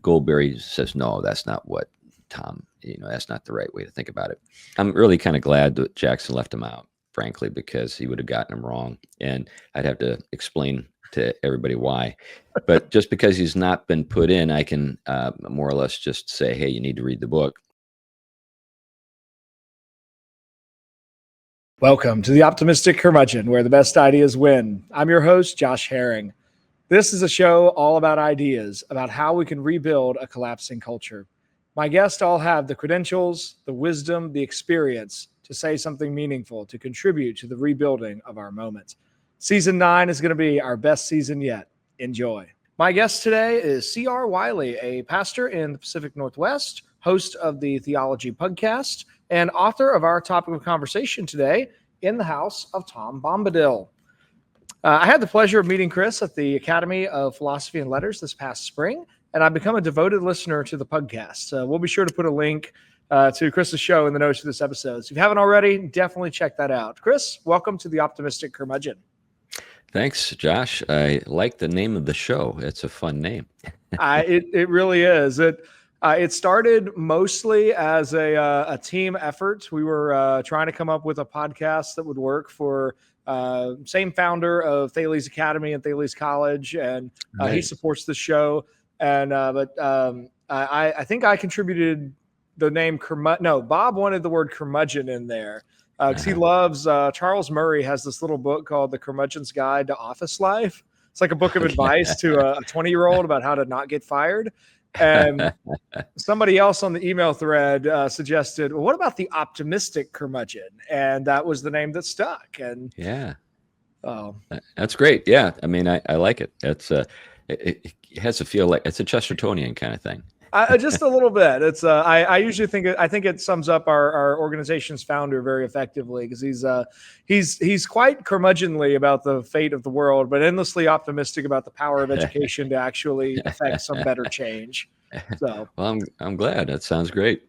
Goldberry says, no, that's not what Tom, that's not the right way to think about it. I'm really kind of glad that Jackson left him out, frankly, because he would have gotten him wrong. And I'd have to explain to everybody why. But just because he's not been put in, I can more or less just say, hey, you need to read the book. Welcome to the Optimistic Curmudgeon, where the best ideas win. I'm your host, Josh Herring. This is a show all about ideas, about how we can rebuild a collapsing culture. My guests all have the credentials, the wisdom, the experience to say something meaningful, to contribute to the rebuilding of our moment. Season 9 is going to be our best season yet. Enjoy. My guest today is C.R. Wiley, a pastor in the Pacific Northwest, host of the Theology Podcast, and author of our topic of conversation today, In the House of Tom Bombadil. I had the pleasure of meeting Chris at the Academy of Philosophy and Letters this past spring, and I've become a devoted listener to the podcast. We'll be sure to put a link to Chris's show in the notes of this episode. So if you haven't already, definitely check that out. Chris, welcome to the Optimistic Curmudgeon. Thanks, Josh. I like the name of the show. It's a fun name. It really is. It started mostly as a team effort. We were trying to come up with a podcast that would work for same founder of Thales Academy and Thales College, and Nice. He supports the show. And I think I contributed the name curmudgeon. No, Bob wanted the word curmudgeon in there because he loves Charles Murray has this little book called The Curmudgeon's Guide to Office Life. It's like a book of advice to a 20-year-old about how to not get fired. And somebody else on the email thread suggested, well, what about the Optimistic Curmudgeon? And that was the name that stuck. And yeah, that's great. Yeah, I mean, I like it. It's it has to feel like it's a Chestertonian kind of thing. Just a little bit. It's I usually think it sums up our organization's founder very effectively, because he's quite curmudgeonly about the fate of the world, but endlessly optimistic about the power of education to actually affect some better change. So, well, I'm glad. That sounds great.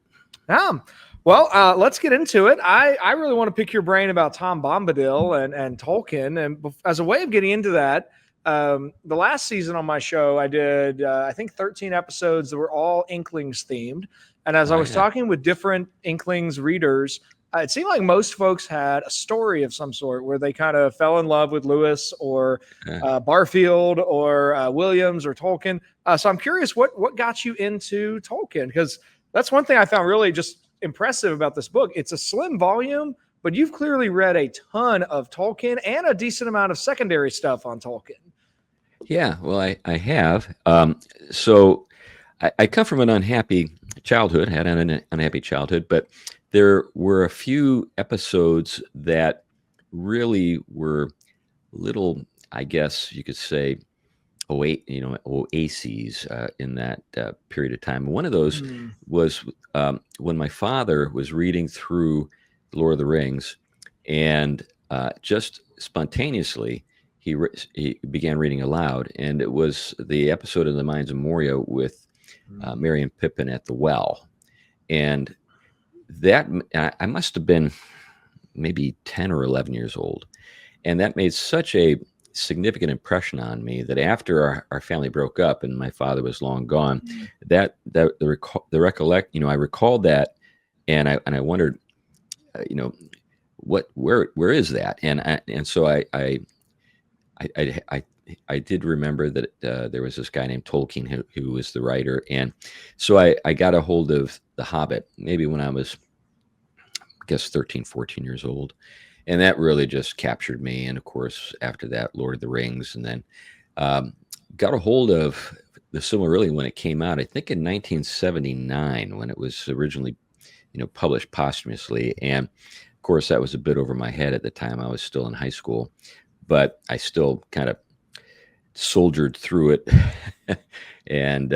Well, let's get into it. I really want to pick your brain about Tom Bombadil and Tolkien, and as a way of getting into that. The last season on my show, I did, I think 13 episodes that were all Inklings themed. And as I was talking with different Inklings readers, it seemed like most folks had a story of some sort where they kind of fell in love with Lewis or Barfield or Williams or Tolkien. So I'm curious, what got you into Tolkien? Because that's one thing I found really just impressive about this book. It's a slim volume, but you've clearly read a ton of Tolkien and a decent amount of secondary stuff on Tolkien. Yeah, well, I have. So I come from an unhappy childhood, had an unhappy childhood, but there were a few episodes that really were little, I guess you could say, oases in that period of time. One of those was when my father was reading through Lord of the Rings, and just spontaneously he began reading aloud, and it was the episode of the Mines of Moria with Merry and Pippin at the well. And that I must have been maybe 10 or 11 years old, and that made such a significant impression on me that after our family broke up and my father was long gone, that the recollect, I recalled that, and I wondered, where is that? And so I did remember that there was this guy named Tolkien who was the writer, and so I got a hold of The Hobbit maybe when I was, I guess, 13, 14 years old, and that really just captured me. And of course, after that, Lord of the Rings, and then got a hold of the Silmarillion when it came out. I think in 1979 when it was originally, published posthumously, and of course that was a bit over my head at the time. I was still in high school, but I still kind of soldiered through it. And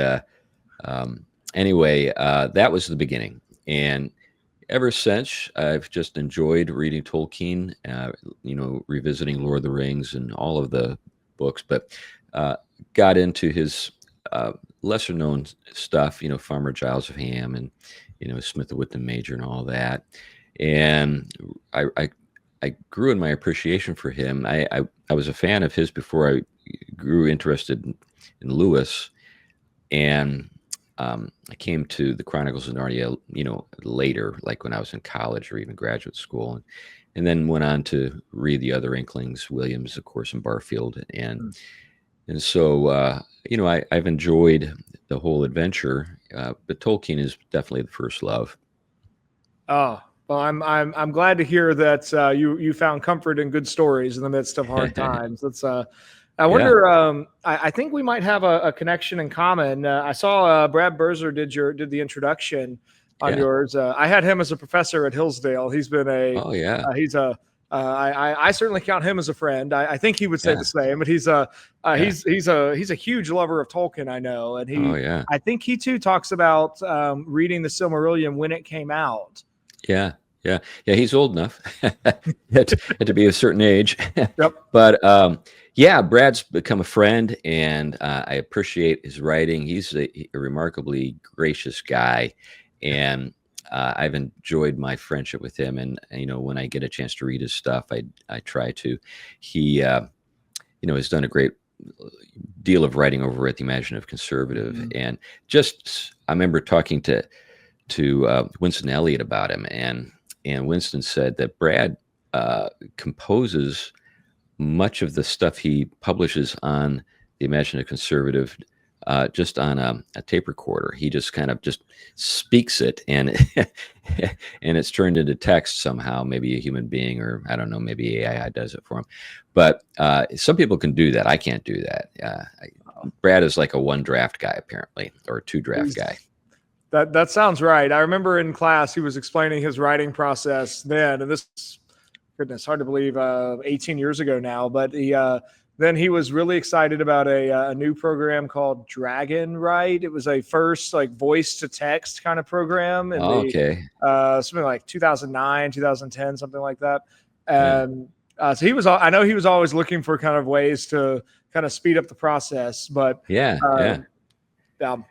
anyway, that was the beginning. And ever since, I've just enjoyed reading Tolkien, revisiting Lord of the Rings and all of the books, but got into his lesser known stuff, Farmer Giles of Ham and, Smith the Whitman Major and all that. And I grew in my appreciation for him. I was a fan of his before I grew interested in Lewis. And I came to the Chronicles of Narnia, later, like when I was in college or even graduate school, and then went on to read the other Inklings, Williams, of course, and Barfield, and so I've enjoyed the whole adventure, but Tolkien is definitely the first love. Oh, well, I'm glad to hear that you found comfort in good stories in the midst of hard times. That's I Yeah, wonder. I think we might have a connection in common. I saw Brad Berzer did the introduction on yeah. yours. I had him as a professor at Hillsdale. He's been Oh yeah, he's a I certainly count him as a friend. I think he would say yeah, the same. But he's yeah. he's a huge lover of Tolkien. I know, and Oh yeah, I think he too talks about reading the Silmarillion when it came out. yeah, yeah, yeah. He's old enough had to be a certain age, Yep. but yeah, Brad's become a friend, and I appreciate his writing. He's a remarkably gracious guy, and I've enjoyed my friendship with him. And when I get a chance to read his stuff, I try to. He has done a great deal of writing over at the Imaginative Conservative, and just I remember talking to Winston Elliott about him, and Winston said that Brad composes much of the stuff he publishes on the Imaginative Conservative just on a tape recorder. He just kind of just speaks it, and and it's turned into text somehow. Maybe a human being, or I don't know, maybe AI does it for him. But some people can do that. I can't do that. Brad is like a one draft guy, apparently, or a two draft guy. That sounds right. I remember in class he was explaining his writing process then, and this, goodness, hard to believe, 18 years ago now. But then he was really excited about a new program called Dragon Write. It was a first like voice to text kind of program in Okay. something like 2009, 2010, something like that. Yeah. And so he was. I know he was always looking for kind of ways to kind of speed up the process. But Yeah. Yeah. um,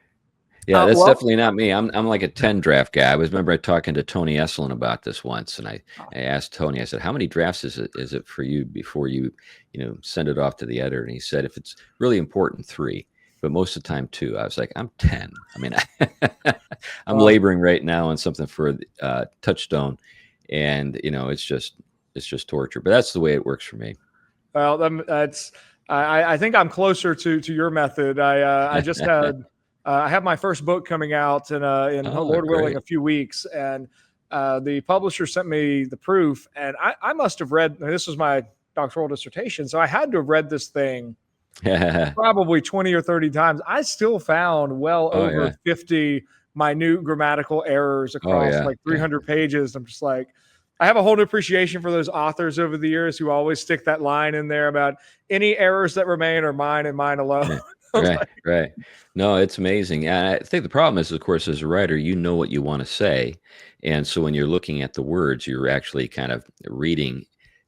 Yeah, that's well, definitely not me. I'm like a 10 draft guy. I remember talking to Tony Esolen about this once, and I asked Tony, I said, how many drafts is it for you before you send it off to the editor? And he said, if it's really important, 3, but most of the time 2. I was like, I'm 10. I mean, I'm laboring right now on something for Touchstone, and it's just torture. But that's the way it works for me. well, that's. I think I'm closer to your method. I just had. I have my first book coming out in Oh, Lord willing great. a few weeks, and the publisher sent me the proof, and I must have read. This was my doctoral dissertation, so I had to have read this thing probably 20 or 30 times. I still found well Oh over yeah. 50 minute grammatical errors Oh across yeah. like Yeah. 300 pages. I'm just like, I have a whole new appreciation for those authors over the years who always stick that line in there about any errors that remain are mine and mine alone. Right, right. No, it's amazing. And I think the problem is, of course, as a writer, you know what you want to say. And so when you're looking at the words, you're actually kind of reading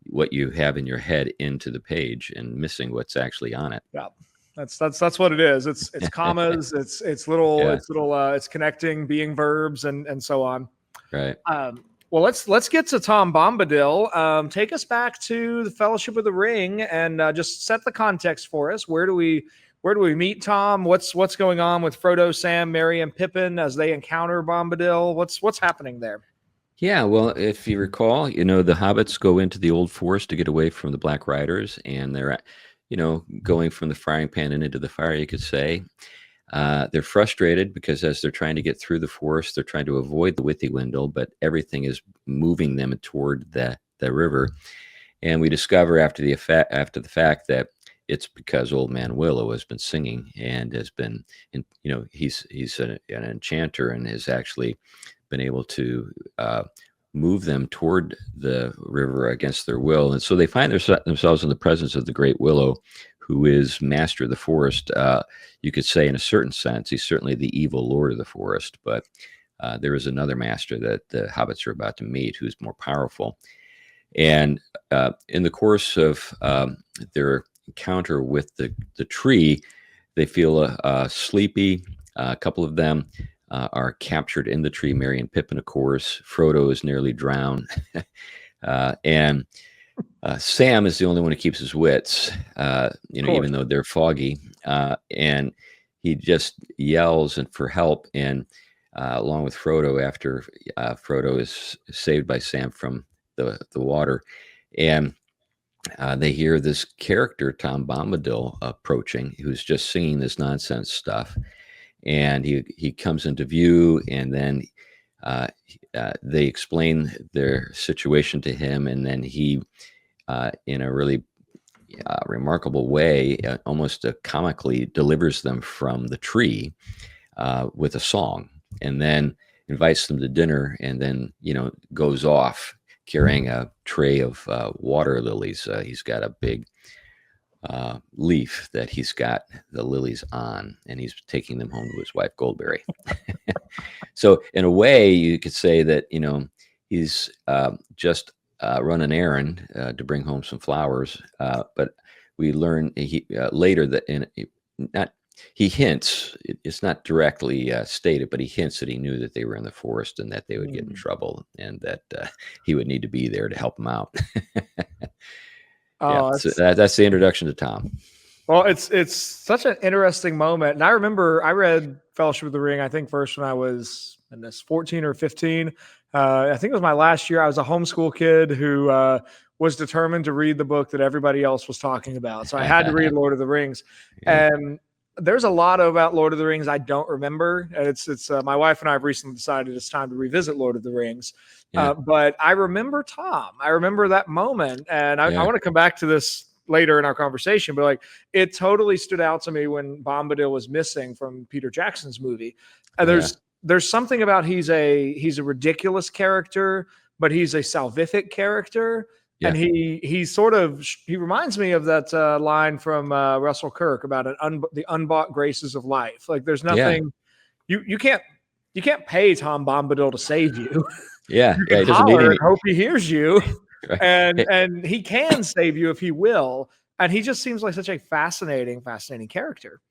what you have in your head into the page and missing what's actually on it. Yeah. That's what it is. It's commas, Yeah, it's connecting being verbs and so on. right. Well, let's get to Tom Bombadil. Take us back to the Fellowship of the Ring and just set the context for us. Where do we meet Tom? What's going on with Frodo, Sam, Merry, and Pippin as they encounter Bombadil? What's happening there? Yeah, well, if you recall, the hobbits go into the old forest to get away from the Black Riders, and they're, going from the frying pan and into the fire, you could say. They're frustrated because as they're trying to get through the forest, they're trying to avoid the Withywindle, but everything is moving them toward the river. And we discover after the fact that it's because Old Man Willow has been singing and has been, he's an enchanter and has actually been able to move them toward the river against their will. And so they find themselves in the presence of the Great Willow, who is master of the forest. You could say, in a certain sense, he's certainly the evil lord of the forest, but there is another master that the hobbits are about to meet who's more powerful. And in the course of their encounter with the tree, they feel sleepy. A couple of them are captured in the tree. Merry and Pippin, of course. Frodo is nearly drowned. And Sam is the only one who keeps his wits, even though they're foggy. And he just yells and for help, and along with Frodo, after Frodo is saved by Sam from the water, and they hear this character, Tom Bombadil, approaching, who's just singing this nonsense stuff. And he comes into view, and then they explain their situation to him, and then he, in a really remarkable way, almost comically, delivers them from the tree with a song, and then invites them to dinner, and then goes off carrying a tray of water lilies. He's got a big leaf that he's got the lilies on, and he's taking them home to his wife Goldberry. So in a way, you could say that he's just run an errand to bring home some flowers, but we learn later that he hints, it's not directly stated, but he hints that he knew that they were in the forest and that they would get in trouble, and that he would need to be there to help them out. Oh, so that's the introduction to Tom. Well, it's such an interesting moment. And I remember I read Fellowship of the Ring, I think first when I was 14 or 15. I think it was my last year. I was a homeschool kid who was determined to read the book that everybody else was talking about. So I had to read Lord of the Rings. Yeah. And there's a lot about Lord of the Rings I don't remember. It's my wife and I have recently decided it's time to revisit Lord of the Rings. Yeah. But I remember Tom. I remember that moment. And I want to come back to this later in our conversation, but it totally stood out to me when Bombadil was missing from Peter Jackson's movie. And there's something about he's a ridiculous character, but he's a salvific character. Yeah. And he reminds me of that line from Russell Kirk about the unbought graces of life. Like there's nothing you can't pay Tom Bombadil to save you. Yeah, you can holler and hope he hears you. And he can save you if he will. And he just seems like such a fascinating character.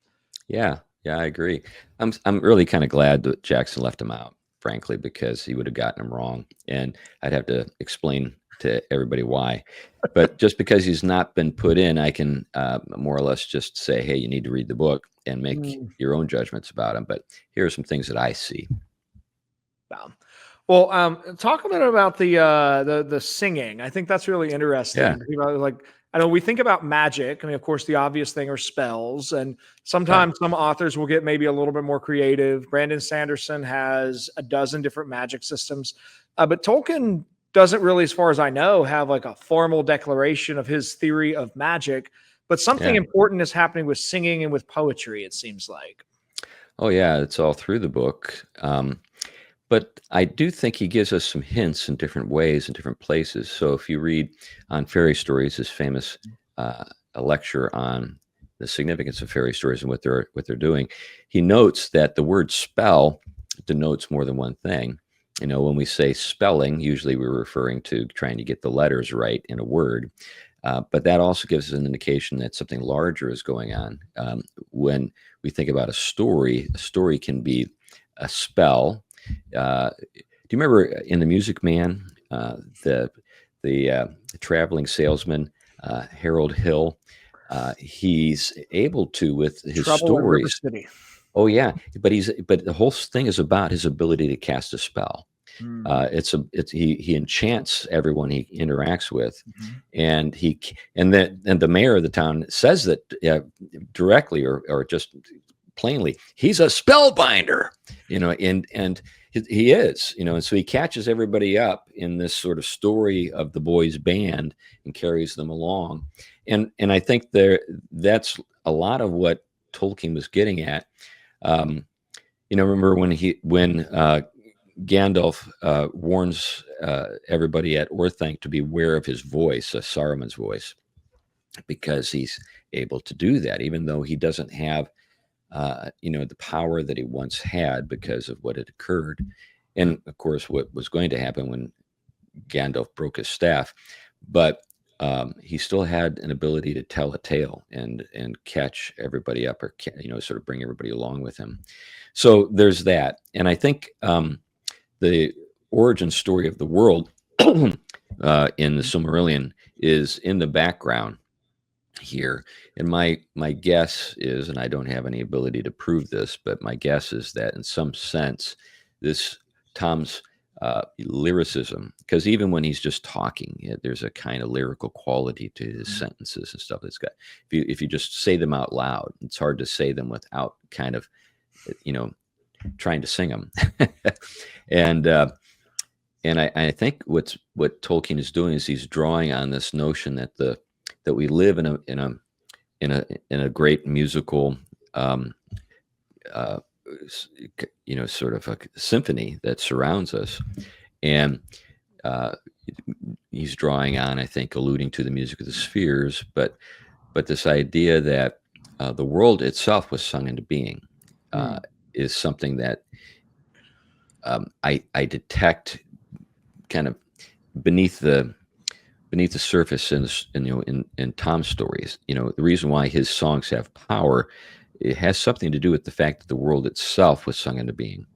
Yeah, I agree. I'm really kind of glad that Jackson left him out, frankly, because he would have gotten him wrong, and I'd have to explain to everybody why. But just because he's not been put in, I can more or less just say, hey, you need to read the book and make your own judgments about him. But here are some things that I see. Well, talk a bit about the singing. I think that's really interesting. Yeah. I know we think about magic. I mean, of course, the obvious thing are spells, and sometimes some authors will get maybe a little bit more creative. Brandon Sanderson has a dozen different magic systems, but Tolkien doesn't really, as far as I know, have like a formal declaration of his theory of magic. But something important is happening with singing and with poetry, it seems like. Oh yeah, it's all through the book. But I do think he gives us some hints in different ways in different places. So if you read on fairy stories, his famous a lecture on the significance of fairy stories and what they're doing, he notes that the word spell denotes more than one thing. When we say spelling, usually we're referring to trying to get the letters right in a word. But that also gives us an indication that something larger is going on. When we think about a story can be a spell. Do you remember in The Music Man, the traveling salesman, Harold Hill? He's able to, with his stories. Oh yeah, but the whole thing is about his ability to cast a spell. He enchants everyone he interacts with, and the mayor of the town says that directly or just plainly, he's a spellbinder, and he is, and so he catches everybody up in this sort of story of the boys' band and carries them along, and I think that's a lot of what Tolkien was getting at. Remember when Gandalf warns everybody at Orthanc to beware of his voice, Saruman's voice, because he's able to do that, even though he doesn't have the power that he once had because of what had occurred. And of course, what was going to happen when Gandalf broke his staff, but he still had an ability to tell a tale and catch everybody up, or sort of bring everybody along with him. So there's that. And I think the origin story of the world in the Silmarillion is in the background. here. And my guess is, and I don't have any ability to prove this, but my guess is that in some sense, this Tom's lyricism, because even when he's just talking, there's a kind of lyrical quality to his sentences and stuff. It's got, if you just say them out loud, it's hard to say them without kind of, trying to sing them. and I think what Tolkien is doing is he's drawing on this notion that that we live in a great musical, sort of a symphony that surrounds us, and he's drawing on, I think, alluding to the music of the spheres, but this idea that the world itself was sung into being is something that I detect kind of beneath the surface in Tom's stories. The reason why his songs have power, it has something to do with the fact that the world itself was sung into being.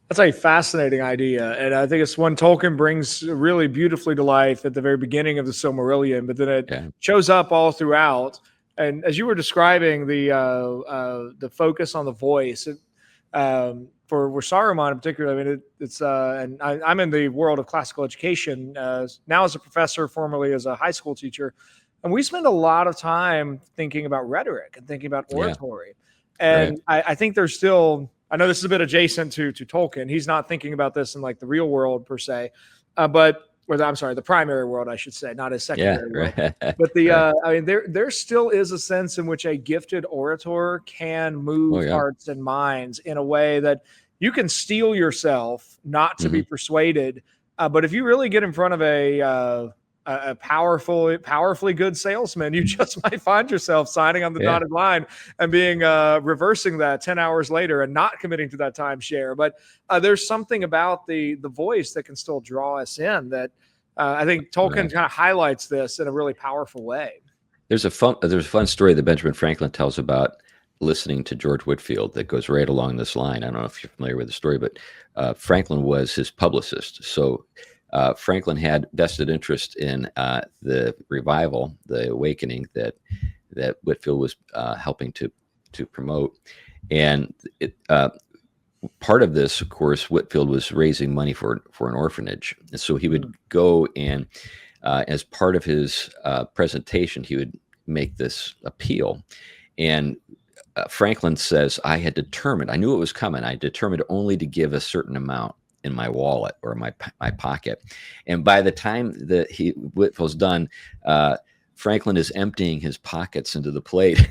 That's a fascinating idea, and I think it's one Tolkien brings really beautifully to life at the very beginning of the Silmarillion, but then it shows up all throughout. And as you were describing the focus on the voice, for Saruman in particular, I mean, and I'm in the world of classical education now as a professor, formerly as a high school teacher, and we spend a lot of time thinking about rhetoric and thinking about oratory. And I think there's still, I know this is a bit adjacent to Tolkien. He's not thinking about this in like the real world per se, the primary world, I should say, not his secondary world. But I mean, there still is a sense in which a gifted orator can move hearts and minds in a way that you can steel yourself not to be persuaded. But if you really get in front of a powerfully good salesman, you just might find yourself signing on the dotted line and being reversing that 10 hours later and not committing to that timeshare. But there's something about the voice that can still draw us in that I think Tolkien kind of highlights this in a really powerful way. There's a fun story that Benjamin Franklin tells about listening to George Whitefield that goes right along this line. I don't know if you're familiar with the story, but Franklin was his publicist. So Franklin had vested interest in the revival, the awakening that Whitefield was helping to promote. And part of this, of course, Whitefield was raising money for an orphanage. And so he would go and, as part of his presentation, he would make this appeal. And Franklin says, I knew it was coming. I determined only to give a certain amount in my wallet or my pocket. And by the time that Whitfield's done, Franklin is emptying his pockets into the plate.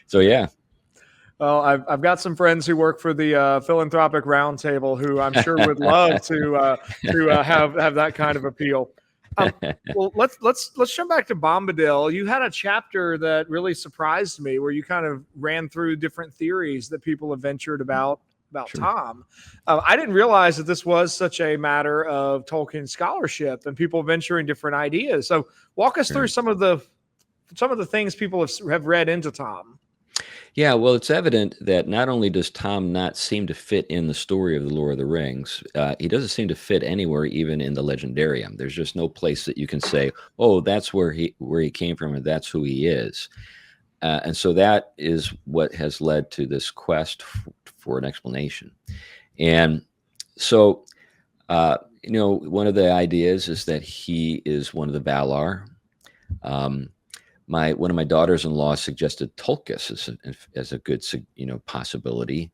So, yeah. Well, I've got some friends who work for the Philanthropic Roundtable who I'm sure would love to have that kind of appeal. Well, let's jump back to Bombadil. You had a chapter that really surprised me, where you kind of ran through different theories that people have ventured about Tom. I didn't realize that this was such a matter of Tolkien scholarship and people venturing different ideas. So, walk us through some of the things people have read into Tom. Yeah, well, it's evident that not only does Tom not seem to fit in the story of the Lord of the Rings, he doesn't seem to fit anywhere, even in the Legendarium. There's just no place that you can say, oh, that's where he came from, and that's who he is. And so that is what has led to this quest for an explanation. And so, one of the ideas is that he is one of the Valar. One of my daughters-in-law suggested Tulkas as a good, possibility.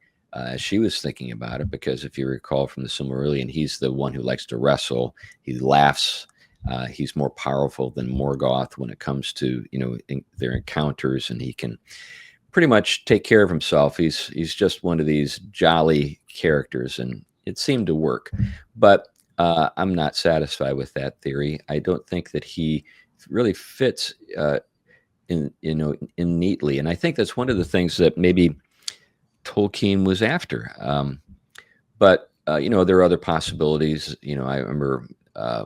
She was thinking about it because, if you recall from the Silmarillion, he's the one who likes to wrestle. He laughs. He's more powerful than Morgoth when it comes to their encounters, and he can pretty much take care of himself. He's just one of these jolly characters, and it seemed to work. But I'm not satisfied with that theory. I don't think that he really fits in neatly, and I think that's one of the things that maybe Tolkien was after. But there are other possibilities. I remember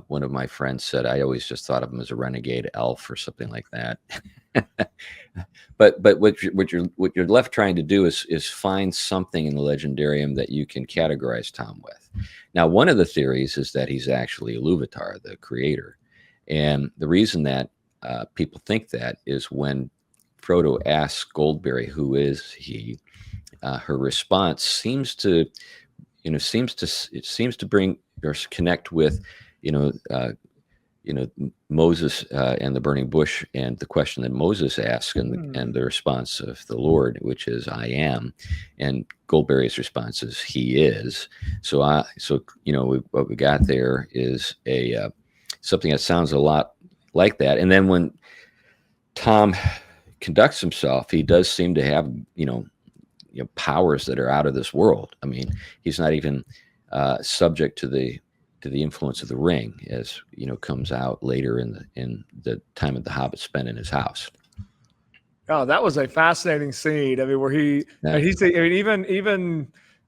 one of my friends said, I always just thought of him as a renegade elf or something like that. But what you're left trying to do is find something in the Legendarium that you can categorize Tom with. Now, one of the theories is that he's actually Iluvatar, the creator, and the reason that people think that is when Frodo asks Goldberry who is he, her response seems to bring or connect with you know uh, Moses and the burning bush, and the question that Moses asks, and the response of the Lord, which is "I am," and Goldberry's response is "He is." So what we got there is a something that sounds a lot like that. And then when Tom conducts himself, he does seem to have powers that are out of this world. I mean, he's not even subject to the influence of the ring, as comes out later in the time of the Hobbit spent in his house. Oh, that was a fascinating scene. I mean, where even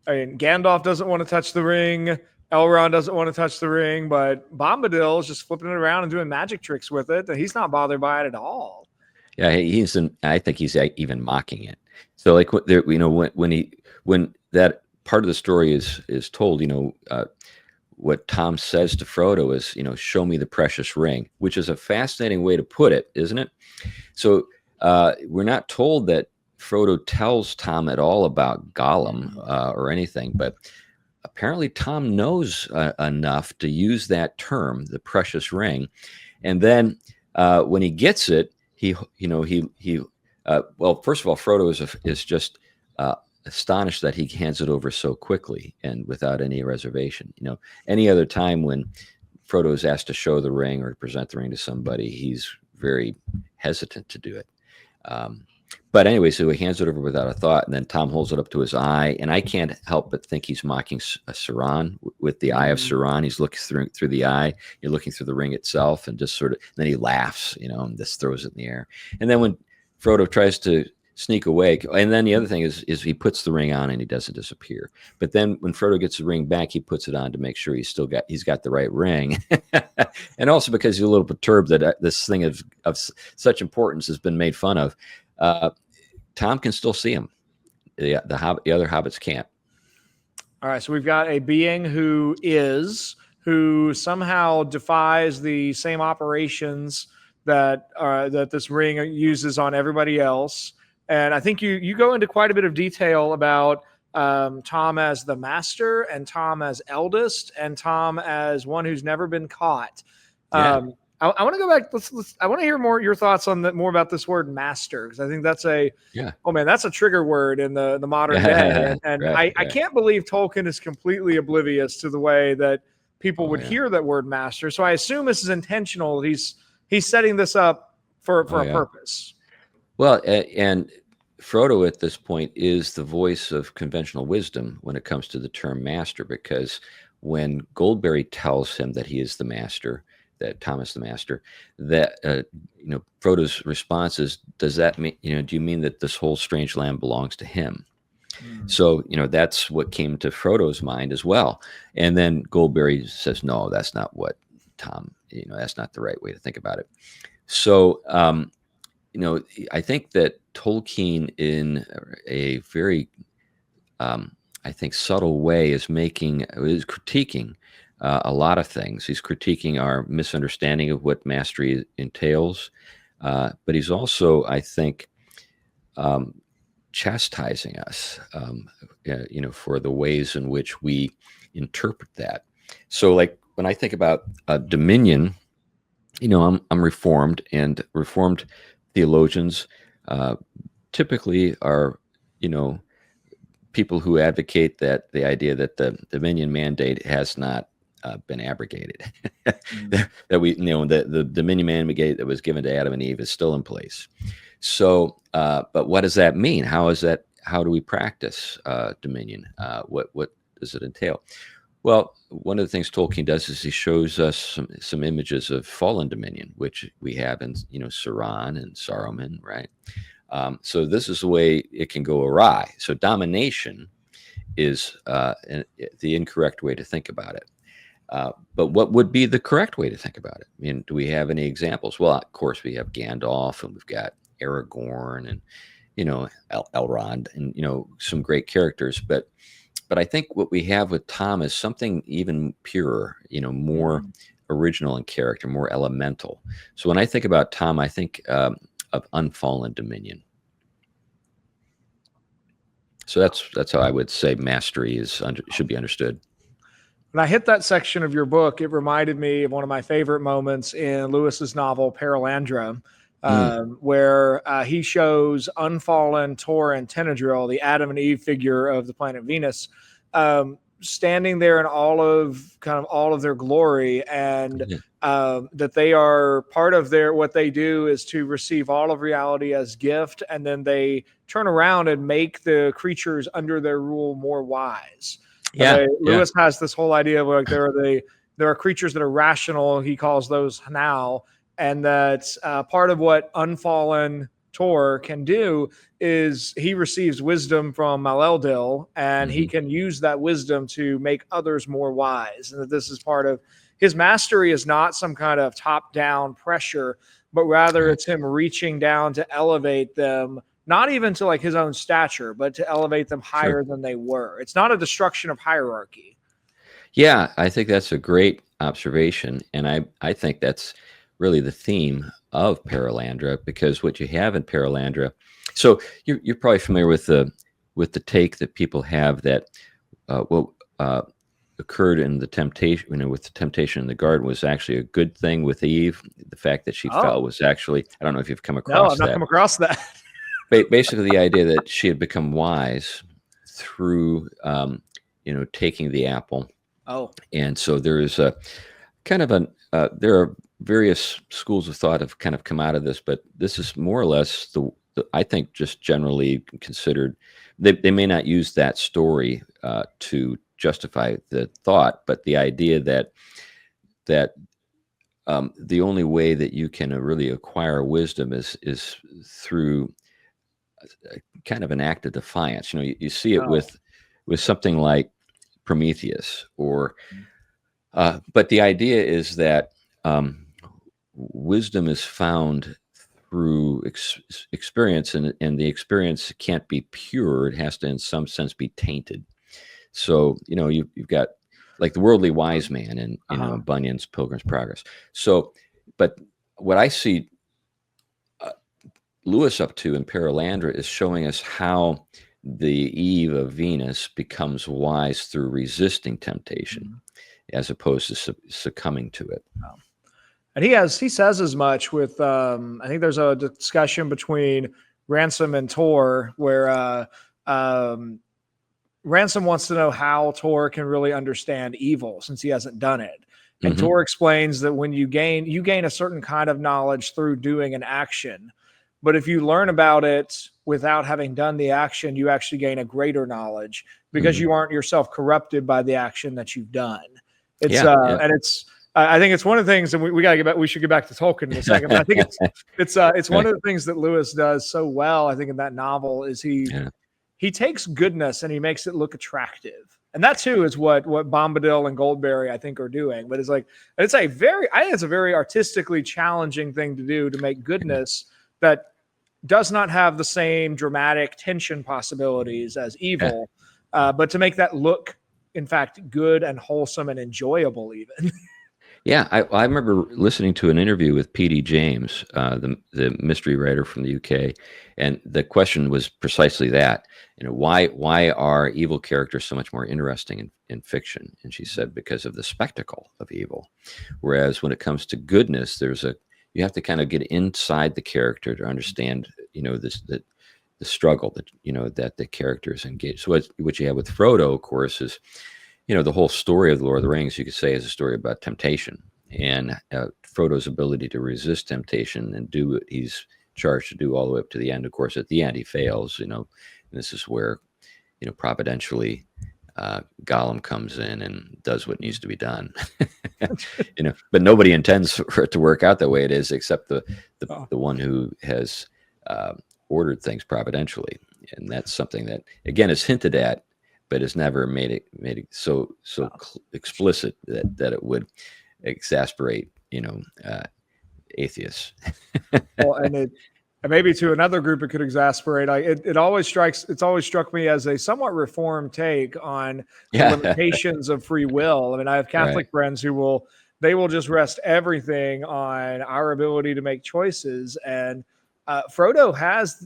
Gandalf doesn't want to touch the ring. Elrond doesn't want to touch the ring, but Bombadil is just flipping it around and doing magic tricks with it, and he's not bothered by it at all. Yeah, I think he's even mocking it. So, like, when that part of the story is told, what Tom says to Frodo is, show me the precious ring, which is a fascinating way to put it, isn't it? So we're not told that Frodo tells Tom at all about Gollum or anything, but apparently Tom knows enough to use that term, the precious ring. And then when he gets it, well, first of all, Frodo is just astonished that he hands it over so quickly and without any reservation. Any other time when Frodo is asked to show the ring or to present the ring to somebody, he's very hesitant to do it. But anyway, so he hands it over without a thought, and then Tom holds it up to his eye, and I can't help but think he's mocking Sauron with the eye of Sauron. He's looking through the eye. You're looking through the ring itself, and just sort of. Then he laughs, and just throws it in the air. And then when Frodo tries to sneak away, and then the other thing is he puts the ring on and he doesn't disappear. But then when Frodo gets the ring back, he puts it on to make sure he's got the right ring, and also because he's a little perturbed that this thing of such importance has been made fun of. Tom can still see him. The other hobbits can't. All right, so we've got a being who somehow defies the same operations that this ring uses on everybody else. And I think you go into quite a bit of detail about Tom as the master, and Tom as eldest, and Tom as one who's never been caught. Yeah. I want to go back. I want to hear your thoughts on more about this word master, because I think that's that's a trigger word in the modern day. And right. I can't believe Tolkien is completely oblivious to the way that people would hear that word master. So I assume this is intentional. He's setting this up for a purpose. Well, and Frodo at this point is the voice of conventional wisdom when it comes to the term master, because when Goldberry tells him that he is the master, that Thomas the master, that Frodo's response is, does that mean, do you mean that this whole strange land belongs to him? So that's what came to Frodo's mind as well. And then Goldberry says, no, that's not what Tom, that's not the right way to think about it. So I think that Tolkien, in a very I think subtle way, is critiquing a lot of things. He's critiquing our misunderstanding of what mastery entails, but he's also, I think, chastising us, for the ways in which we interpret that. So, like, when I think about dominion, I'm Reformed, and Reformed theologians typically are, people who advocate that the idea that the dominion mandate has not been abrogated. That we, the dominion mandate that was given to Adam and Eve is still in place. So, but what does that mean? How do we practice dominion? What does it entail? Well, one of the things Tolkien does is he shows us some images of fallen dominion, which we have in Sauron and Saruman, right? So this is the way it can go awry. So domination is the incorrect way to think about it. But what would be the correct way to think about it? I mean, do we have any examples? Well, of course, we have Gandalf, and we've got Aragorn and, Elrond and, some great characters. But I think what we have with Tom is something even purer, more original in character, more elemental. So when I think about Tom, I think of unfallen dominion. So that's how I would say mastery should be understood. When I hit that section of your book, it reminded me of one of my favorite moments in Lewis's novel Perelandra, where he shows unfallen Tor and Tenedril, the Adam and Eve figure of the planet Venus, standing there in all of their glory, and that they are part of what they do is to receive all of reality as gift, and then they turn around and make the creatures under their rule more wise. Lewis has this whole idea of like there are creatures that are rational. He calls those Hanau, and that part of what unfallen Tor can do is he receives wisdom from Maleldil, and he can use that wisdom to make others more wise. And that this is part of his mastery is not some kind of top-down pressure, but rather it's him reaching down to elevate them. Not even to like his own stature, but to elevate them higher than they were. It's not a destruction of hierarchy. Yeah, I think that's a great observation. And I think that's really the theme of Perelandra, because what you have in Perelandra, so you're probably familiar with the take that people have that what occurred in the temptation, with the temptation in the garden was actually a good thing with Eve. The fact that she fell was actually, I don't know if you've come across that. No, I've not come across that. Basically, the idea that she had become wise through, taking the apple. Oh, and so there is a kind of there are various schools of thought have kind of come out of this, but this is more or less the I think just generally considered. They may not use that story to justify the thought, but the idea that the only way that you can really acquire wisdom is through kind of an act of defiance. You see it with something like Prometheus, or but the idea is that wisdom is found through experience, and the experience can't be pure. It has to, in some sense, be tainted. So you've got like the worldly wise man in Bunyan's Pilgrim's Progress. So, but what I see Lewis up to in Perelandra is showing us how the Eve of Venus becomes wise through resisting temptation, as opposed to succumbing to it. And he says as much with I think there's a discussion between Ransom and Tor where Ransom wants to know how Tor can really understand evil since he hasn't done it. And Tor explains that when you gain a certain kind of knowledge through doing an action. But if you learn about it without having done the action, you actually gain a greater knowledge because you aren't yourself corrupted by the action that you've done. And I think it's one of the things, and we got to get back. We should get back to Tolkien in a second. But I think it's one of the things that Lewis does so well. I think in that novel is he takes goodness and he makes it look attractive, and that too is what Bombadil and Goldberry I think are doing. But it's a very artistically challenging thing to do, to make goodness that does not have the same dramatic tension possibilities as evil, but to make that look, in fact, good and wholesome and enjoyable even. Yeah, I remember listening to an interview with P.D. James, the mystery writer from the UK, and the question was precisely that. Why are evil characters so much more interesting in fiction? And she said, because of the spectacle of evil. Whereas when it comes to goodness, you have to kind of get inside the character to understand, the struggle that the character is engaged. So what you have with Frodo, of course, is the whole story of the Lord of the Rings, you could say, is a story about temptation and Frodo's ability to resist temptation and do what he's charged to do all the way up to the end. Of course, at the end, he fails, and this is where, providentially, Gollum comes in and does what needs to be done. But nobody intends for it to work out the way it is, except the one who has ordered things providentially. And that's something that, again, is hinted at, but has never made it so explicit that it would exasperate, atheists. Well, and And maybe to another group it could exasperate. It's always struck me as a somewhat reformed take on the Yeah. limitations of free will. I mean, I have Catholic Right. friends who will just rest everything on our ability to make choices. And Frodo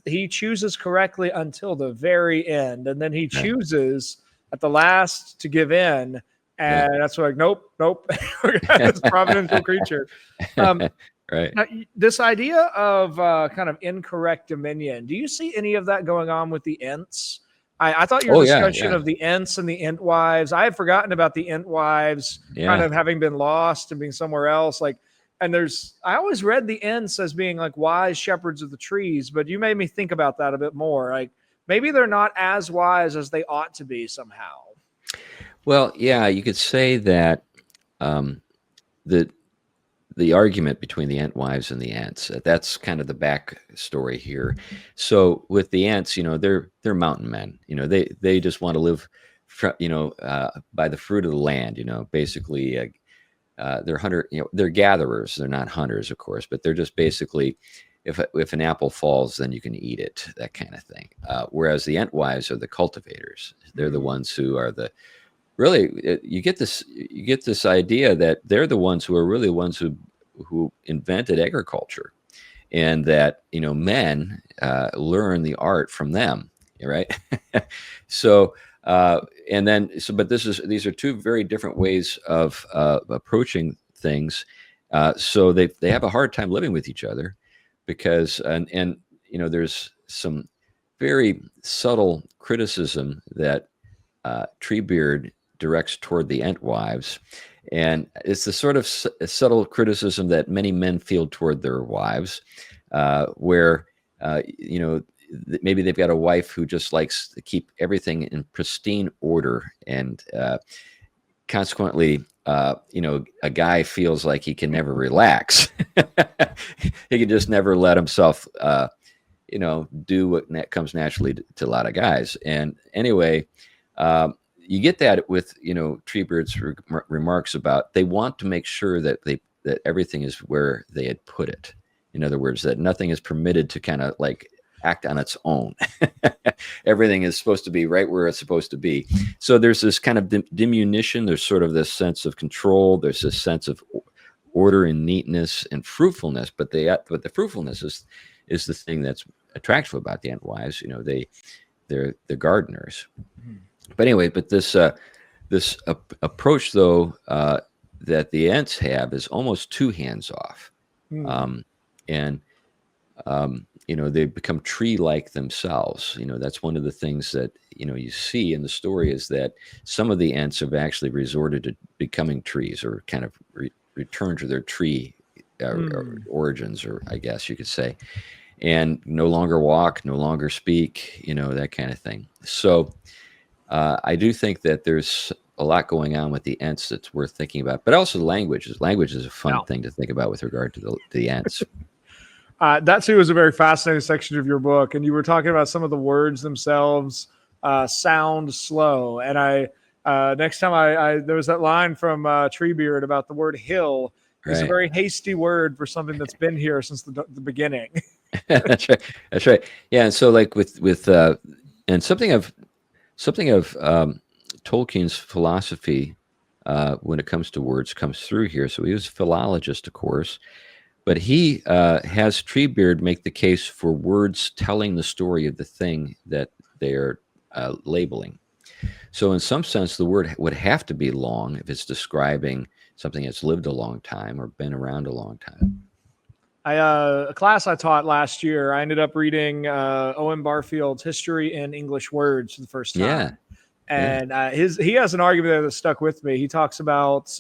he chooses correctly until the very end, and then he Right. chooses at the last to give in. Yeah. And that's like, nope. We're this providential creature. Um, Right. Now, this idea of kind of incorrect dominion, do you see any of that going on with the Ents? I thought your Oh yeah. discussion Yeah. of the Ents and the Ent wives, I had forgotten about the Ent wives kind Yeah. of having been lost and being somewhere else. And I always read the Ents as being like wise shepherds of the trees, but you made me think about that a bit more. Like maybe they're not as wise as they ought to be somehow. Well, yeah, you could say that the the argument between the Entwives and the Ents. That's kind of the backstory here. So with the Ents, they're mountain men. They just want to live, by the fruit of the land. Basically, they're they're gatherers. They're not hunters, of course, but they're just basically, if an apple falls, then you can eat it, that kind of thing. Whereas the Entwives are the cultivators. They're the ones who are the really, you get this idea that they're the ones who are really the ones who invented agriculture, and that men learn the art from them, right? So but these are two very different ways of approaching things. So they have a hard time living with each other because there's some very subtle criticism that Treebeard directs toward the Entwives, and it's the sort of subtle criticism that many men feel toward their wives, where maybe they've got a wife who just likes to keep everything in pristine order, and consequently, a guy feels like he can never relax. He can just never let himself, do what comes naturally to a lot of guys. And anyway, you get that with Treebeard's remarks about they want to make sure that everything is where they had put it. In other words, that nothing is permitted to kind of like act on its own. Everything is supposed to be right where it's supposed to be. So there's this kind of diminution. There's sort of this sense of control. There's this sense of order and neatness and fruitfulness. But the fruitfulness is the thing that's attractive about the Entwives. They're the gardeners. But anyway, this approach though that the Ents have is almost too hands off, and they become tree-like themselves. That's one of the things that you see in the story, is that some of the Ents have actually resorted to becoming trees, or kind of return to their tree origins, or I guess you could say, and no longer walk, no longer speak, that kind of thing. So I do think that there's a lot going on with the Ents that's worth thinking about, but also language. Language is a fun thing to think about with regard to the Ents. That too is a very fascinating section of your book, and you were talking about some of the words themselves sound slow. And next time there was that line from Treebeard about the word hill. It's a very hasty word for something that's been here since the beginning. That's right. That's right. Yeah, and so like with and something of Tolkien's philosophy when it comes to words comes through here. So he was a philologist, of course, but he has Treebeard make the case for words telling the story of the thing that they're labeling. So in some sense, the word would have to be long if it's describing something that's lived a long time or been around a long time. A class I taught last year, I ended up reading Owen Barfield's History in English Words for the first time. Yeah. And he has an argument there that stuck with me. He talks about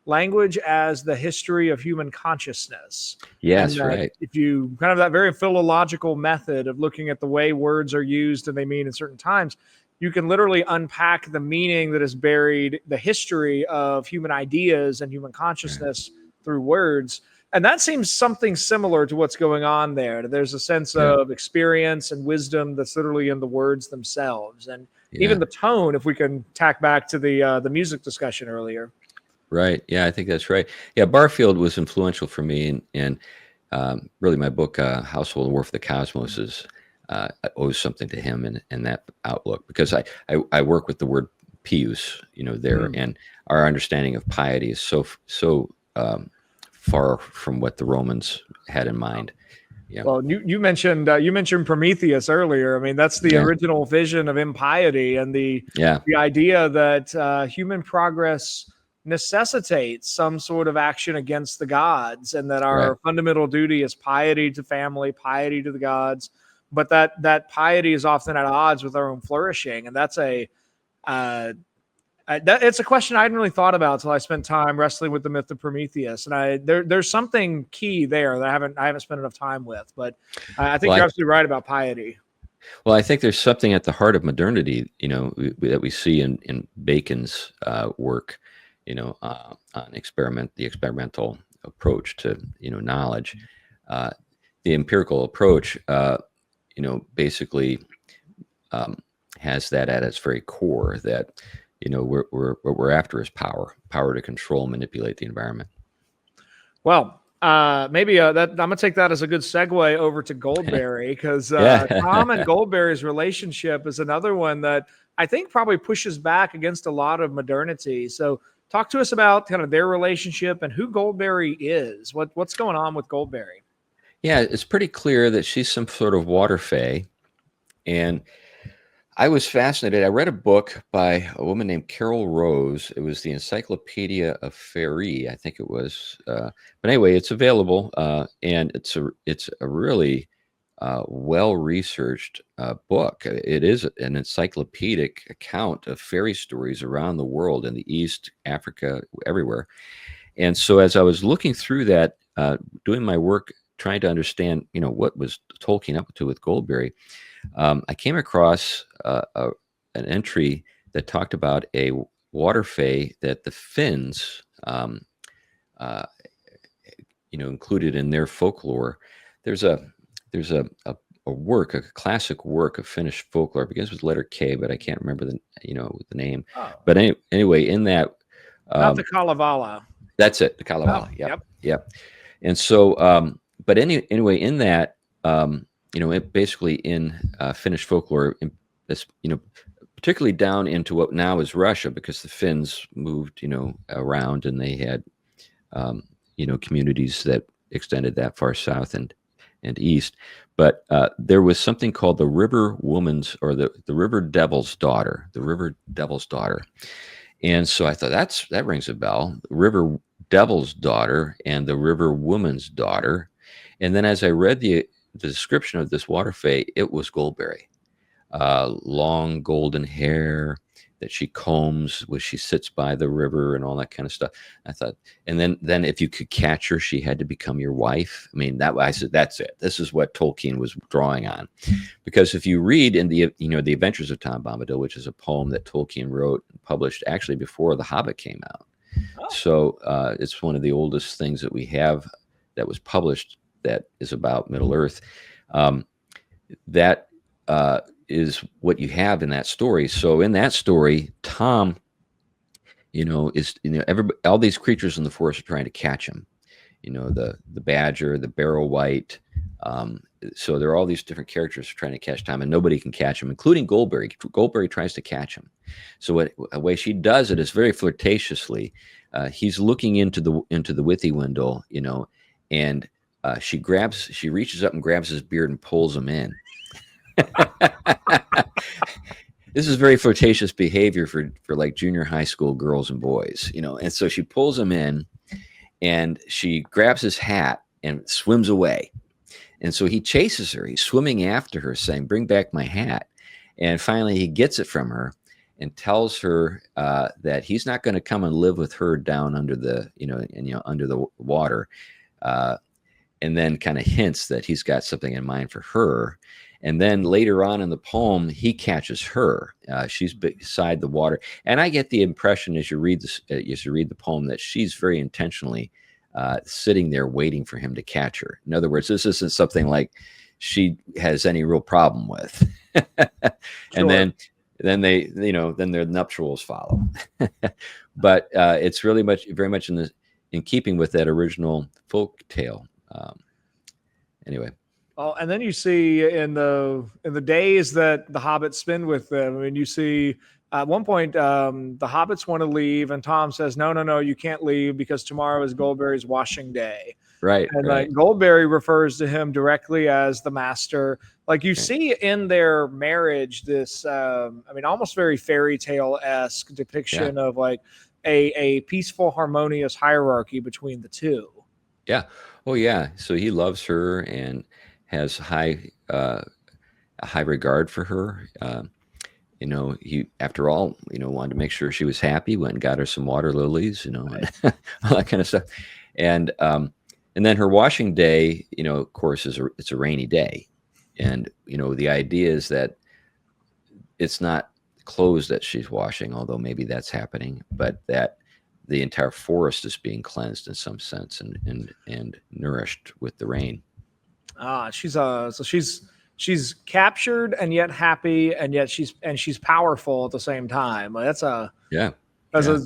language as the history of human consciousness. Yes, right. If you kind of that very philological method of looking at the way words are used and they mean in certain times, you can literally unpack the meaning that is buried, the history of human ideas and human consciousness through words. And that seems something similar to what's going on there. There's a sense of experience and wisdom that's literally in the words themselves. And even the tone, if we can tack back to the music discussion earlier. Right. Yeah, I think that's right. Yeah, Barfield was influential for me, and really my book, Household War for the Cosmos, is owes something to him and that outlook, because I work with the word pious, there, and our understanding of piety is so far from what the Romans had in mind. Yeah. Well, you mentioned Prometheus earlier. I mean, that's the original vision of impiety, and the idea that human progress necessitates some sort of action against the gods, and that our fundamental duty is piety to family, piety to the gods, but that piety is often at odds with our own flourishing, and that's it's a question I hadn't really thought about until I spent time wrestling with the myth of Prometheus, and there's something key there that I haven't spent enough time with. But I think you're absolutely right about piety. Well, I think there's something at the heart of modernity, that we see in Bacon's work, on the experimental approach to knowledge, the empirical approach, basically has that at its very core, that what we're after is power to control, manipulate the environment. Well, maybe I'm gonna take that as a good segue over to Goldberry, because Tom and Goldberry's relationship is another one that I think probably pushes back against a lot of modernity. So talk to us about kind of their relationship and who Goldberry is. What's going on with Goldberry? Yeah, it's pretty clear that she's some sort of water fae, and I was fascinated. I read a book by a woman named Carol Rose. It was the Encyclopedia of Fairy, I think it was. But anyway, it's available, and it's a really well-researched book. It is an encyclopedic account of fairy stories around the world, in the East, Africa, everywhere. And so as I was looking through that, doing my work, trying to understand, what was Tolkien up to with Goldberry, I came across an entry that talked about a water fae that the Finns, included in their folklore. There's a classic work of Finnish folklore. It begins with letter K, but I can't remember the name. Oh. But anyway, in that, not the Kalevala. That's it, the Kalevala. Oh, yep. And so, but anyway, in that. It basically in Finnish folklore, particularly down into what now is Russia, because the Finns moved, around, and they had, communities that extended that far south and east. But there was something called the River Woman's, or the River Devil's Daughter, And so I thought that rings a bell. The River Devil's Daughter and the River Woman's Daughter. And then as I read the description of this water fae, it was Goldberry. Long golden hair that she combs when she sits by the river, and all that kind of stuff. I thought, and then if you could catch her, she had to become your wife. I mean, I said, that's it. This is what Tolkien was drawing on. Because if you read in the Adventures of Tom Bombadil, which is a poem that Tolkien wrote and published actually before The Hobbit came out. Oh. So it's one of the oldest things that we have that was published that is about Middle Earth. That is what you have in that story. So in that story, Tom, is all these creatures in the forest are trying to catch him. The badger, the barrow white. So there are all these different characters trying to catch Tom, and nobody can catch him, including Goldberry. Goldberry tries to catch him. So a way she does it is very flirtatiously. He's looking into the withy window, and she reaches up and grabs his beard and pulls him in. This is very flirtatious behavior for like junior high school girls and boys, And so she pulls him in, and she grabs his hat and swims away. And so he chases her. He's swimming after her, saying, "Bring back my hat." And finally, he gets it from her and tells her that he's not going to come and live with her down under the under the water. And then kind of hints that he's got something in mind for her. And then later on in the poem, he catches her. She's beside the water, and I get the impression as you read the poem that she's very intentionally sitting there waiting for him to catch her. In other words, this isn't something like she has any real problem with. And Sure. then they, then their nuptials follow. But it's really very much in keeping with that original folk tale. anyway. Oh, and then you see in the days that the hobbits spend with them. I mean, you see at one point the hobbits want to leave, and Tom says, "No, no, no, you can't leave because tomorrow is Goldberry's washing day." Right, And like right. Goldberry refers to him directly as the master. Like you see in their marriage, this I mean, almost very fairy tale esque Yeah, depiction of like a peaceful, harmonious hierarchy between the two. yeah. Oh, yeah. So he loves her and has a high regard for her. He, after all, wanted to make sure she was happy. Went and got her some water lilies, Right. and all that kind of stuff. And and then her washing day, of course, it's a rainy day, and the idea is that it's not clothes that she's washing, although maybe that's happening, but that the entire forest is being cleansed in some sense and nourished with the rain. She's captured and yet happy and yet she's powerful at the same time. That's a Yeah, as yeah. a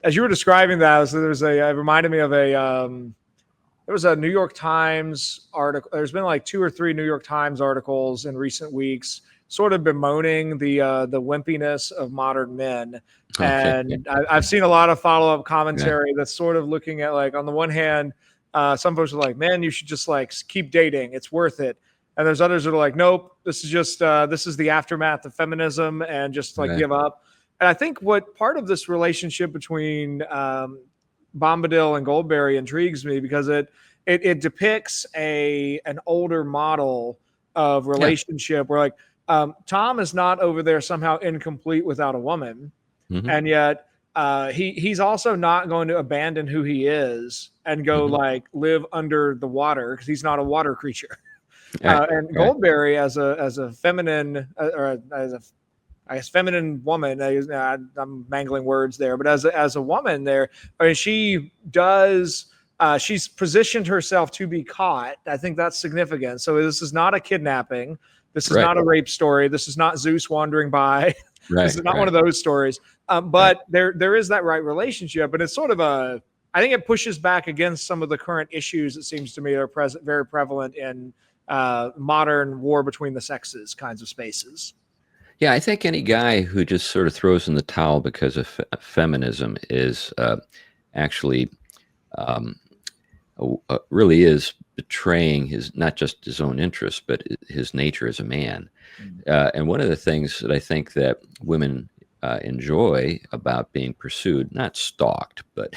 as you were describing that, so it reminded me of there was a New York Times article. There's been like 2 or 3 New York Times articles in recent weeks, sort of bemoaning the wimpiness of modern men. Okay. And I've seen a lot of follow up Yeah. commentary that's sort of looking at like on the one hand, some folks are like, "Man, you should just like keep dating; it's worth it." And there's others that are like, "Nope, this is just this is the aftermath of feminism, and just like Right. give up." And I think what part of this relationship between Bombadil and Goldberry intrigues me because it depicts an older model of Yeah. relationship where like Tom is not over there somehow incomplete without a woman, Hmm. and yet he's also not going to abandon who he is and go Hmm. like live under the water because he's not a water creature. Right. And Right. Goldberry as a feminine or as a I guess feminine woman. I'm mangling words there, but as a woman, there, I mean, she does. She's positioned herself to be caught. I think that's significant. So this is not a kidnapping. This is Right. not a rape story. This is not Zeus wandering by. This Right. is not one Right. of those stories. Right. But there is that right relationship, and it's sort of a. I think it pushes back against some of the current issues. It seems to me are present, very prevalent in modern war between the sexes kinds of spaces. Yeah, I think any guy who just sort of throws in the towel because of feminism is actually um, really is betraying his not just his own interests, but his nature as a man. And one of the things that I think that women enjoy about being pursued, not stalked, but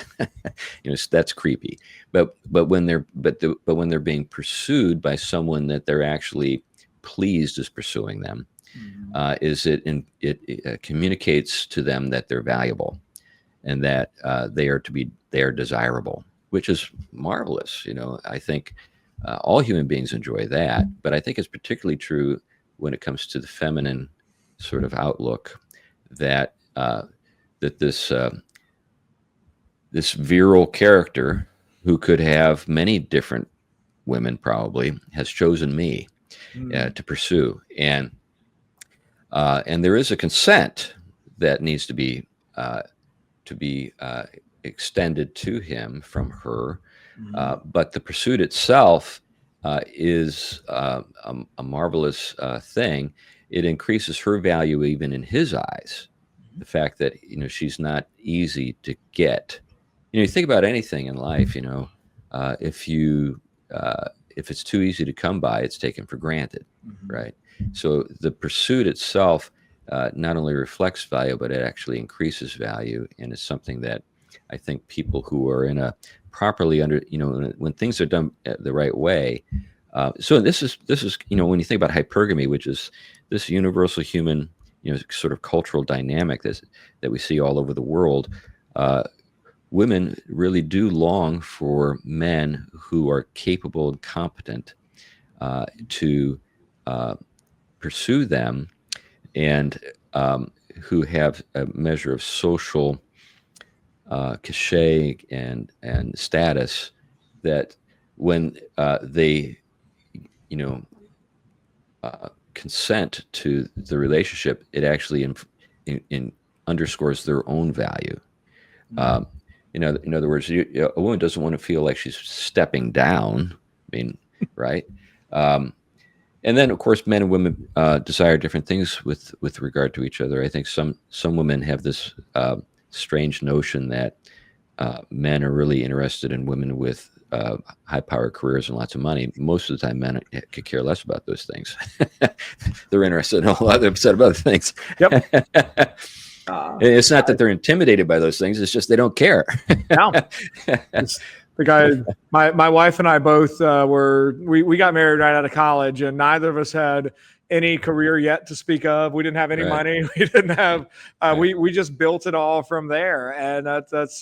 that's creepy. But when they're being pursued by someone that they're actually pleased is pursuing them, is it communicates to them that they're valuable and that they are desirable, which is marvelous. I think all human beings enjoy that, but I think it's particularly true when it comes to the feminine sort of outlook that that this virile character who could have many different women probably has chosen me to pursue, and there is a consent that needs to be extended to him from her. But the pursuit itself is a marvelous thing. It increases her value even in his eyes. The fact that she's not easy to get. You think about anything in life. If you if it's too easy to come by, it's taken for granted, right? So the pursuit itself not only reflects value, but it actually increases value, and it's something that I think people who are in a properly when things are done the right way. So this is when you think about hypergamy, which is this universal human sort of cultural dynamic that we see all over the world. Women really do long for men who are capable and competent to pursue them, and who have a measure of social cachet and status that when they you know consent to the relationship, it actually underscores their own value. Um, in other words, a woman doesn't want to feel like she's stepping down. I mean, right? And then, of course, men and women desire different things with regard to each other. I think some women have this strange notion that men are really interested in women with high-power careers and lots of money. Most of the time, men could care less about those things. They're interested in a whole other set of other things. Yep. It's not that they're intimidated by those things. It's just they don't care. No. The guy, my wife and I both we got married right out of college, and neither of us had any career yet to speak of. We didn't have any money. We didn't have. We just built it all from there, and that's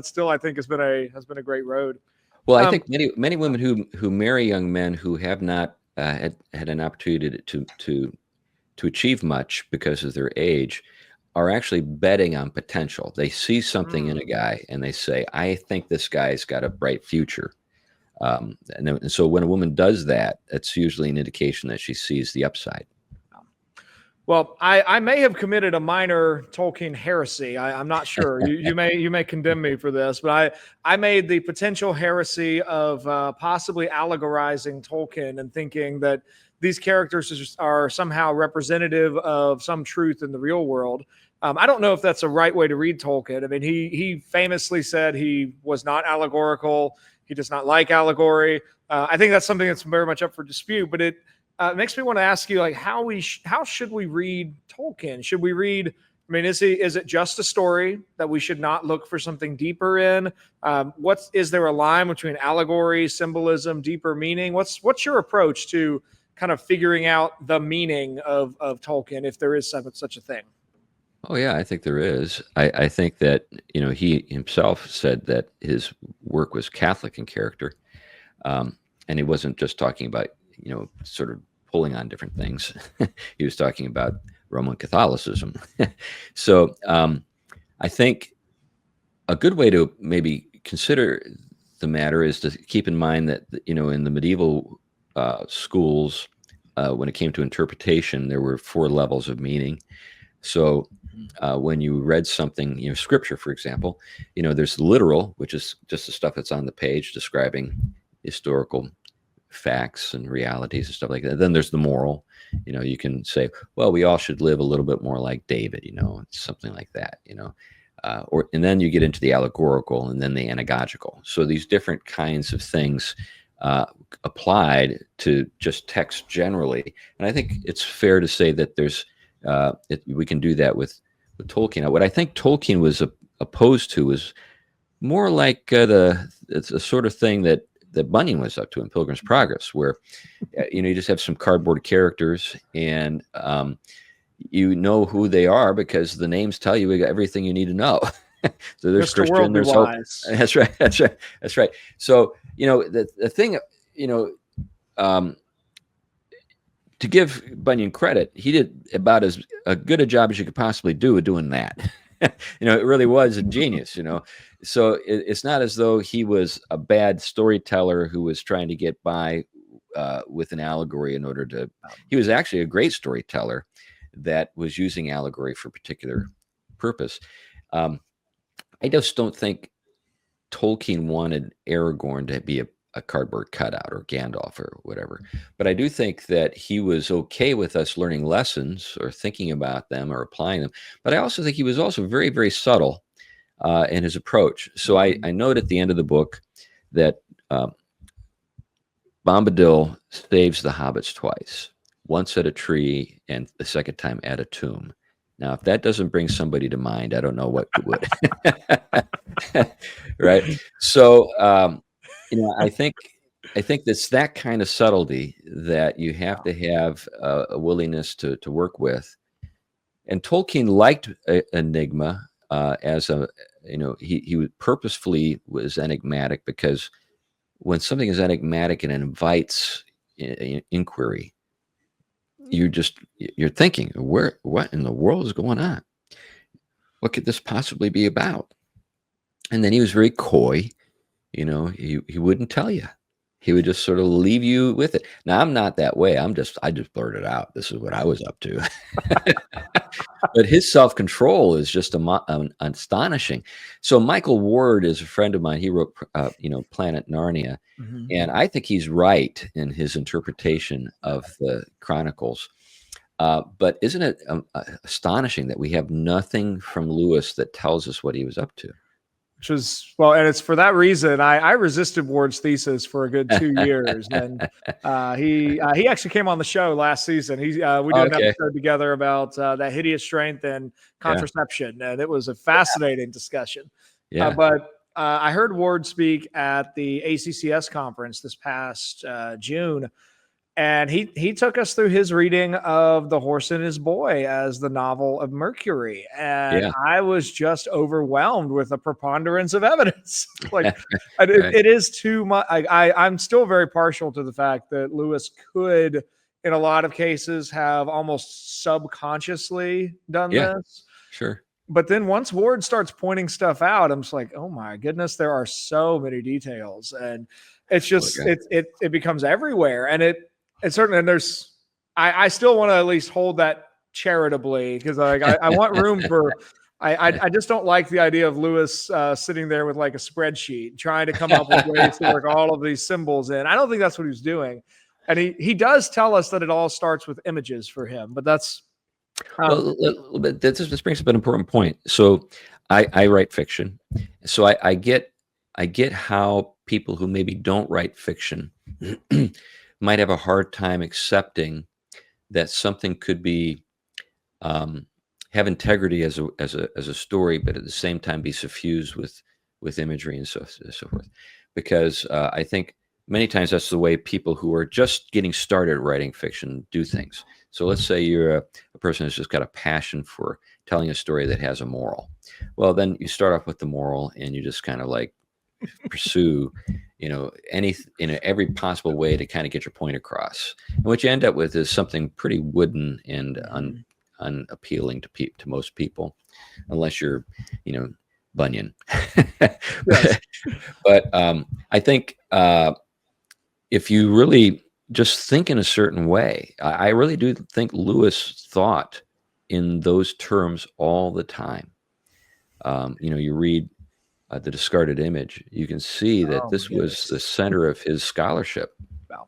still, I think, has been a great road. Well, I think many women who marry young men who have not had an opportunity to achieve much because of their age are actually betting on potential. They see something in a guy and they say, I think this guy's got a bright future. And so when a woman does that, it's usually an indication that she sees the upside. Well, I may have committed a minor Tolkien heresy. I'm not sure. You may condemn me for this, but I made the potential heresy of possibly allegorizing Tolkien and thinking that these characters are somehow representative of some truth in the real world. I don't know if that's a right way to read Tolkien. I mean, he famously said he was not allegorical. He does not like allegory. I think that's something that's very much up for dispute, but it makes me want to ask you, like, how should we read Tolkien? Should we read, I mean, is it just a story that we should not look for something deeper in? Is there a line between allegory, symbolism, deeper meaning? What's your approach to kind of figuring out the meaning of Tolkien, if there is such a thing? Oh yeah, I think there is. I think that, he himself said that his work was Catholic in character, and he wasn't just talking about, sort of pulling on different things. He was talking about Roman Catholicism. So I think a good way to maybe consider the matter is to keep in mind that, in the medieval schools, when it came to interpretation, there were 4 levels of meaning. So when you read something, scripture, for example, there's literal, which is just the stuff that's on the page describing historical facts and realities and stuff like that. Then there's the moral. You can say, well, we all should live a little bit more like David, something like that, and then you get into the allegorical and then the anagogical. So these different kinds of things applied to just text generally. And I think it's fair to say that there's we can do that with Tolkien. What I think Tolkien was opposed to was more like it's a sort of thing that Bunyan was up to in Pilgrim's Progress, where you just have some cardboard characters and you know who they are because the names tell you everything you need to know. So there's Mr. Christian, there's hope. That's right. So the thing, to give Bunyan credit, he did about as good a job as you could possibly do at doing that. It really was a genius, So it's not as though he was a bad storyteller who was trying to get by with an allegory in order to. He was actually a great storyteller that was using allegory for a particular purpose. I just don't think Tolkien wanted Aragorn to be a cardboard cutout or Gandalf or whatever. But I do think that he was okay with us learning lessons or thinking about them or applying them. But I also think he was also very, very subtle in his approach. So I note at the end of the book that Bombadil saves the hobbits twice, once at a tree and the second time at a tomb. Now, if that doesn't bring somebody to mind, I don't know what would. Right? So, I think it's that kind of subtlety that you have to have a willingness to work with. And Tolkien liked enigma as he purposefully was enigmatic, because when something is enigmatic and it invites inquiry, you're thinking, what in the world is going on? What could this possibly be about? And then he was very coy. He wouldn't tell you. He would just sort of leave you with it. Now, I'm not that way. I just blurted out. This is what I was up to. but his self-control is just astonishing. So Michael Ward is a friend of mine. He wrote, Planet Narnia, and I think he's right in his interpretation of the Chronicles. But isn't it astonishing that we have nothing from Lewis that tells us what he was up to? Which was, well, and it's for that reason I resisted Ward's thesis for a good 2 years, and he actually came on the show last season. We did an episode together about that hideous strength and contraception, and it was a fascinating discussion. But I heard Ward speak at the ACCS conference this past June. And he took us through his reading of The Horse and His Boy as the novel of Mercury. And I was just overwhelmed with a preponderance of evidence. It is too much. I'm still very partial to the fact that Lewis could, in a lot of cases, have almost subconsciously done this. Sure. But then once Ward starts pointing stuff out, I'm just like, oh my goodness, there are so many details. And it's just, it becomes everywhere. And it's certainly, and I still want to at least hold that charitably, because I want room for, I just don't like the idea of Lewis sitting there with like a spreadsheet trying to come up with ways to work all of these symbols in. I don't think that's what he's doing. And he does tell us that it all starts with images for him, but that's. But this brings up an important point. So I write fiction. So I get how people who maybe don't write fiction might have a hard time accepting that something could be have integrity as a story, but at the same time be suffused with imagery and so forth. Because I think many times that's the way people who are just getting started writing fiction do things. So let's say you're a person who's just got a passion for telling a story that has a moral. Well, then you start off with the moral, and you just kind of like pursue every possible way to kind of get your point across. And what you end up with is something pretty wooden and unappealing to most people, unless you're Bunyan. But I think if you really just think in a certain way, I really do think Lewis thought in those terms all the time. You read The Discarded Image, you can see that this was the center of his scholarship. Wow.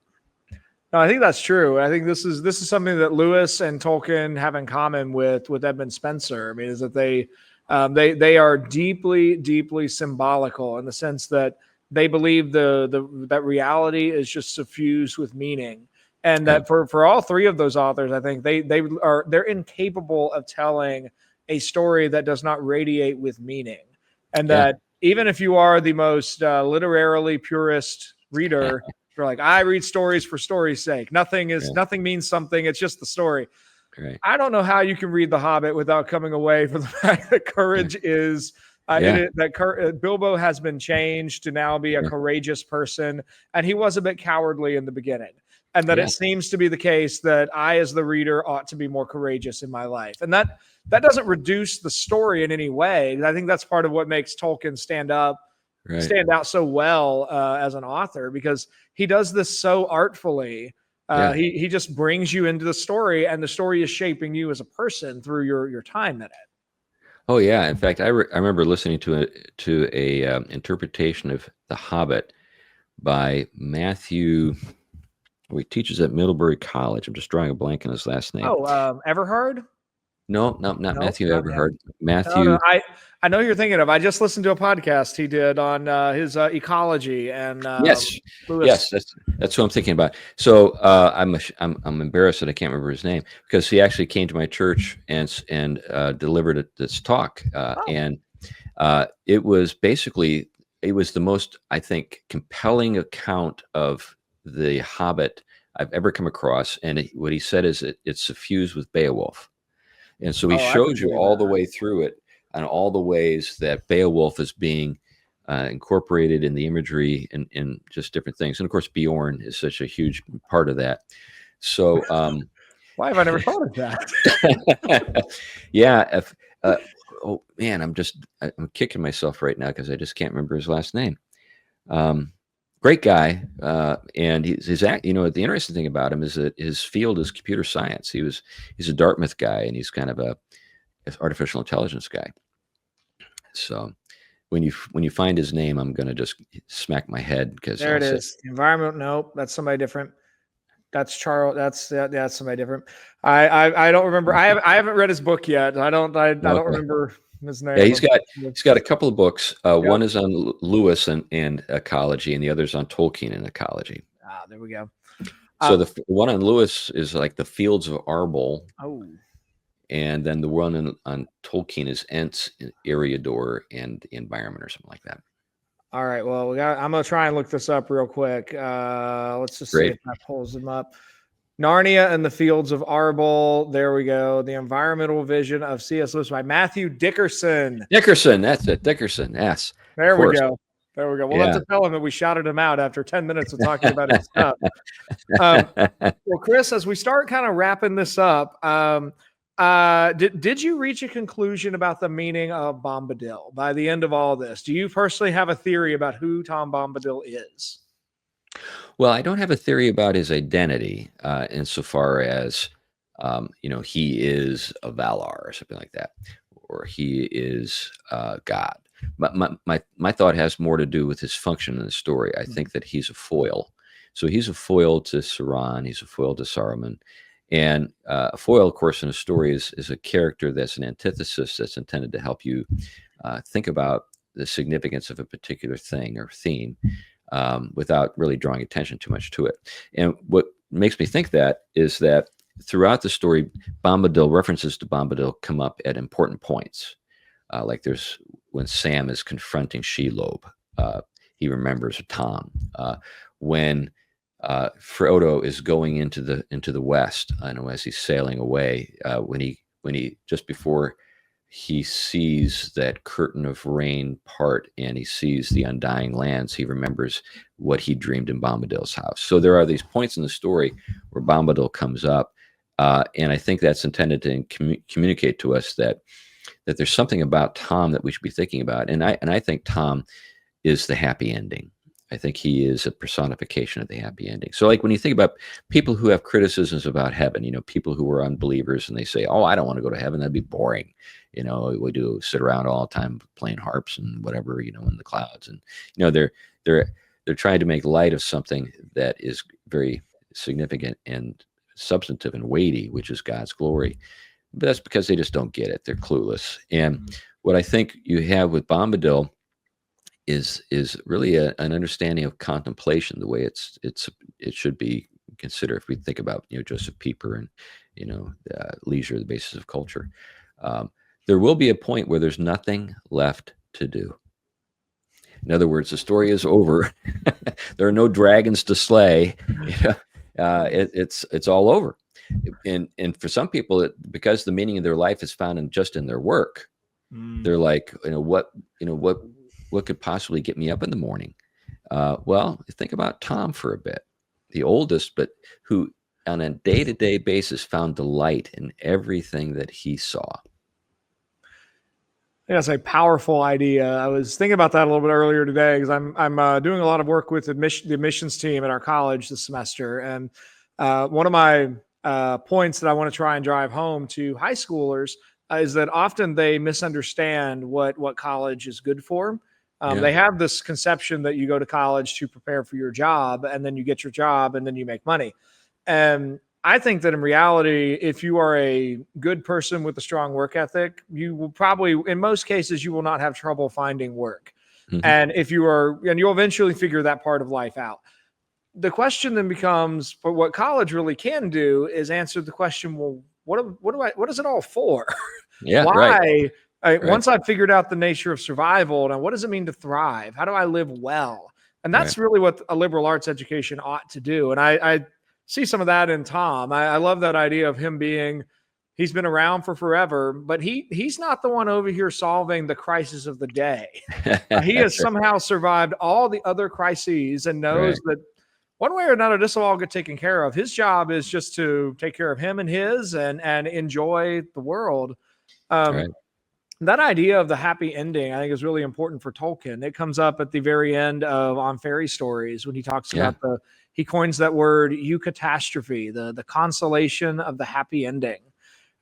No, I think that's true. I think this is something that Lewis and Tolkien have in common with Edmund Spencer. I mean, is that they are deeply, deeply symbolical in the sense that they believe that reality is just suffused with meaning, and that for all three of those authors, I think they're incapable of telling a story that does not radiate with meaning, and that even if you are the most literarily purist reader, you're like, I read stories for story's sake. Nothing means something. It's just the story. Right. I don't know how you can read The Hobbit without coming away from the fact that courage is. Bilbo has been changed to now be a courageous person, and he was a bit cowardly in the beginning, and that it seems to be the case that I, as the reader, ought to be more courageous in my life, and that doesn't reduce the story in any way. I think that's part of what makes Tolkien stand out so well as an author, because he does this so artfully. He just brings you into the story, and the story is shaping you as a person through your time in it. Oh yeah! In fact, I remember listening to a interpretation of The Hobbit by Matthew. He teaches at Middlebury College. I'm just drawing a blank on his last name. Oh, Everhard? No, not Matthew Everhard. Matthew. No, I know who you're thinking of. I just listened to a podcast he did on his ecology and Lewis. Yes, that's who I'm thinking about. So I'm embarrassed that I can't remember his name, because he actually came to my church and delivered this talk, and it was the most, I think, compelling account of the Hobbit I've ever come across. And what he said is it's suffused with Beowulf. And so he showed you all the way through it, and all the ways that Beowulf is being incorporated in the imagery and just different things. And of course, Bjorn is such a huge part of that. So why have I never thought of that? Oh man, I'm kicking myself right now because I just can't remember his last name. Great guy, and the interesting thing about him is that his field is computer science. He's a Dartmouth guy, and he's kind of artificial intelligence guy. So when you find his name, I'm going to just smack my head because there it is. Environment. Nope, that's somebody different. That's Charles. That's somebody different. I don't remember. I haven't read his book yet. I don't remember his name. Yeah, he's got a couple of books. One is on Lewis and ecology, and the other's on Tolkien and ecology. Ah, there we go. So the one on Lewis is like the Fields of Arbol. Oh. And then the one on Tolkien is Ents, Eriador, and the Environment, or something like that. All right. Well, I'm going to try and look this up real quick. Let's just see if that pulls them up. Narnia and the Fields of Arbol. There we go. The Environmental Vision of C.S. Lewis by Matthew Dickerson. Dickerson. That's it. Dickerson. Yes. There we go. There we go. We'll have to tell him that we shouted him out after 10 minutes of talking about his stuff. Well, Chris, as we start kind of wrapping this up, did you reach a conclusion about the meaning of Bombadil by the end of all this? Do you personally have a theory about who Tom Bombadil is? Well, I don't have a theory about his identity insofar as, he is a Valar or something like that, or he is God. But my thought has more to do with his function in the story. I think that he's a foil. So he's a foil to Sauron. He's a foil to Saruman. And a foil, of course, in a story is a character that's an antithesis that's intended to help you think about the significance of a particular thing or theme without really drawing attention too much to it. And what makes me think that is that throughout the story, references to Bombadil come up at important points. Like there's when Sam is confronting Shelob, he remembers Tom. When Frodo is going into the west, I know as he's sailing away, when he just before he sees that curtain of rain part and he sees the undying lands, he remembers what he dreamed in Bombadil's house. So there are these points in the story where Bombadil comes up, and I think that's intended to communicate to us that there's something about Tom that we should be thinking about, and I think Tom is the happy ending. I think he is a personification of the happy ending. So like when you think about people who have criticisms about heaven, people who are unbelievers and they say, oh, I don't want to go to heaven. That'd be boring. We do sit around all the time playing harps and whatever, in the clouds. And, they're trying to make light of something that is very significant and substantive and weighty, which is God's glory. But that's because they just don't get it. They're clueless. And what I think you have with Bombadil is really an understanding of contemplation, the way it should be considered. If we think about Joseph Pieper and leisure, the basis of culture, there will be a point where there's nothing left to do. In other words, the story is over. There are no dragons to slay. It's all over. And for some people, because the meaning of their life is found in their work, they're like, what could possibly get me up in the morning? Well, think about Tom for a bit, the oldest, but who on a day-to-day basis found delight in everything that he saw. That's a powerful idea. I was thinking about that a little bit earlier today because I'm doing a lot of work with the admissions team at our college this semester, and one of my points that I want to try and drive home to high schoolers is that often they misunderstand what college is good for. They have this conception that you go to college to prepare for your job, and then you get your job, and then you make money. And I think that in reality, if you are a good person with a strong work ethic, you will probably, in most cases, you will not have trouble finding work. Mm-hmm. And you'll eventually figure that part of life out. The question then becomes, but what college really can do is answer the question, well, what is it all for? Yeah. Why? Right. Once I've figured out the nature of survival, now what does it mean to thrive? How do I live well? And that's really what a liberal arts education ought to do. And I see some of that in Tom. I love that idea of him he's been around for forever, but he's not the one over here solving the crisis of the day. He has somehow survived all the other crises and knows that one way or another, this will all get taken care of. His job is just to take care of him and his and enjoy the world. That idea of the happy ending, I think, is really important for Tolkien. It comes up at the very end of On Fairy Stories when he talks about he coins that word eucatastrophe, the consolation of the happy ending.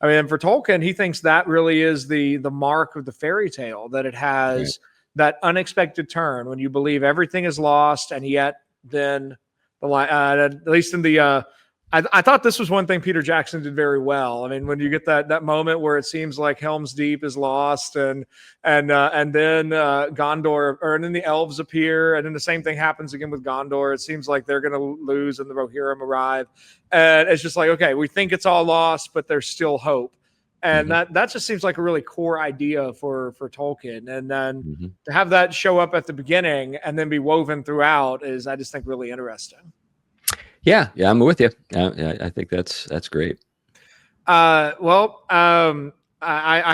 I mean, for Tolkien, he thinks that really is the mark of the fairy tale, that it has that unexpected turn when you believe everything is lost, and yet then at least in the I thought this was one thing Peter Jackson did very well. I mean, when you get that moment where it seems like Helm's Deep is lost, and then Gondor, and then the elves appear, and then the same thing happens again with Gondor. It seems like they're going to lose, and the Rohirrim arrive, and it's just like, okay, we think it's all lost, but there's still hope, and that just seems like a really core idea for Tolkien. And then to have that show up at the beginning and then be woven throughout is, I just think, really interesting. Yeah, I'm with you. I think that's great.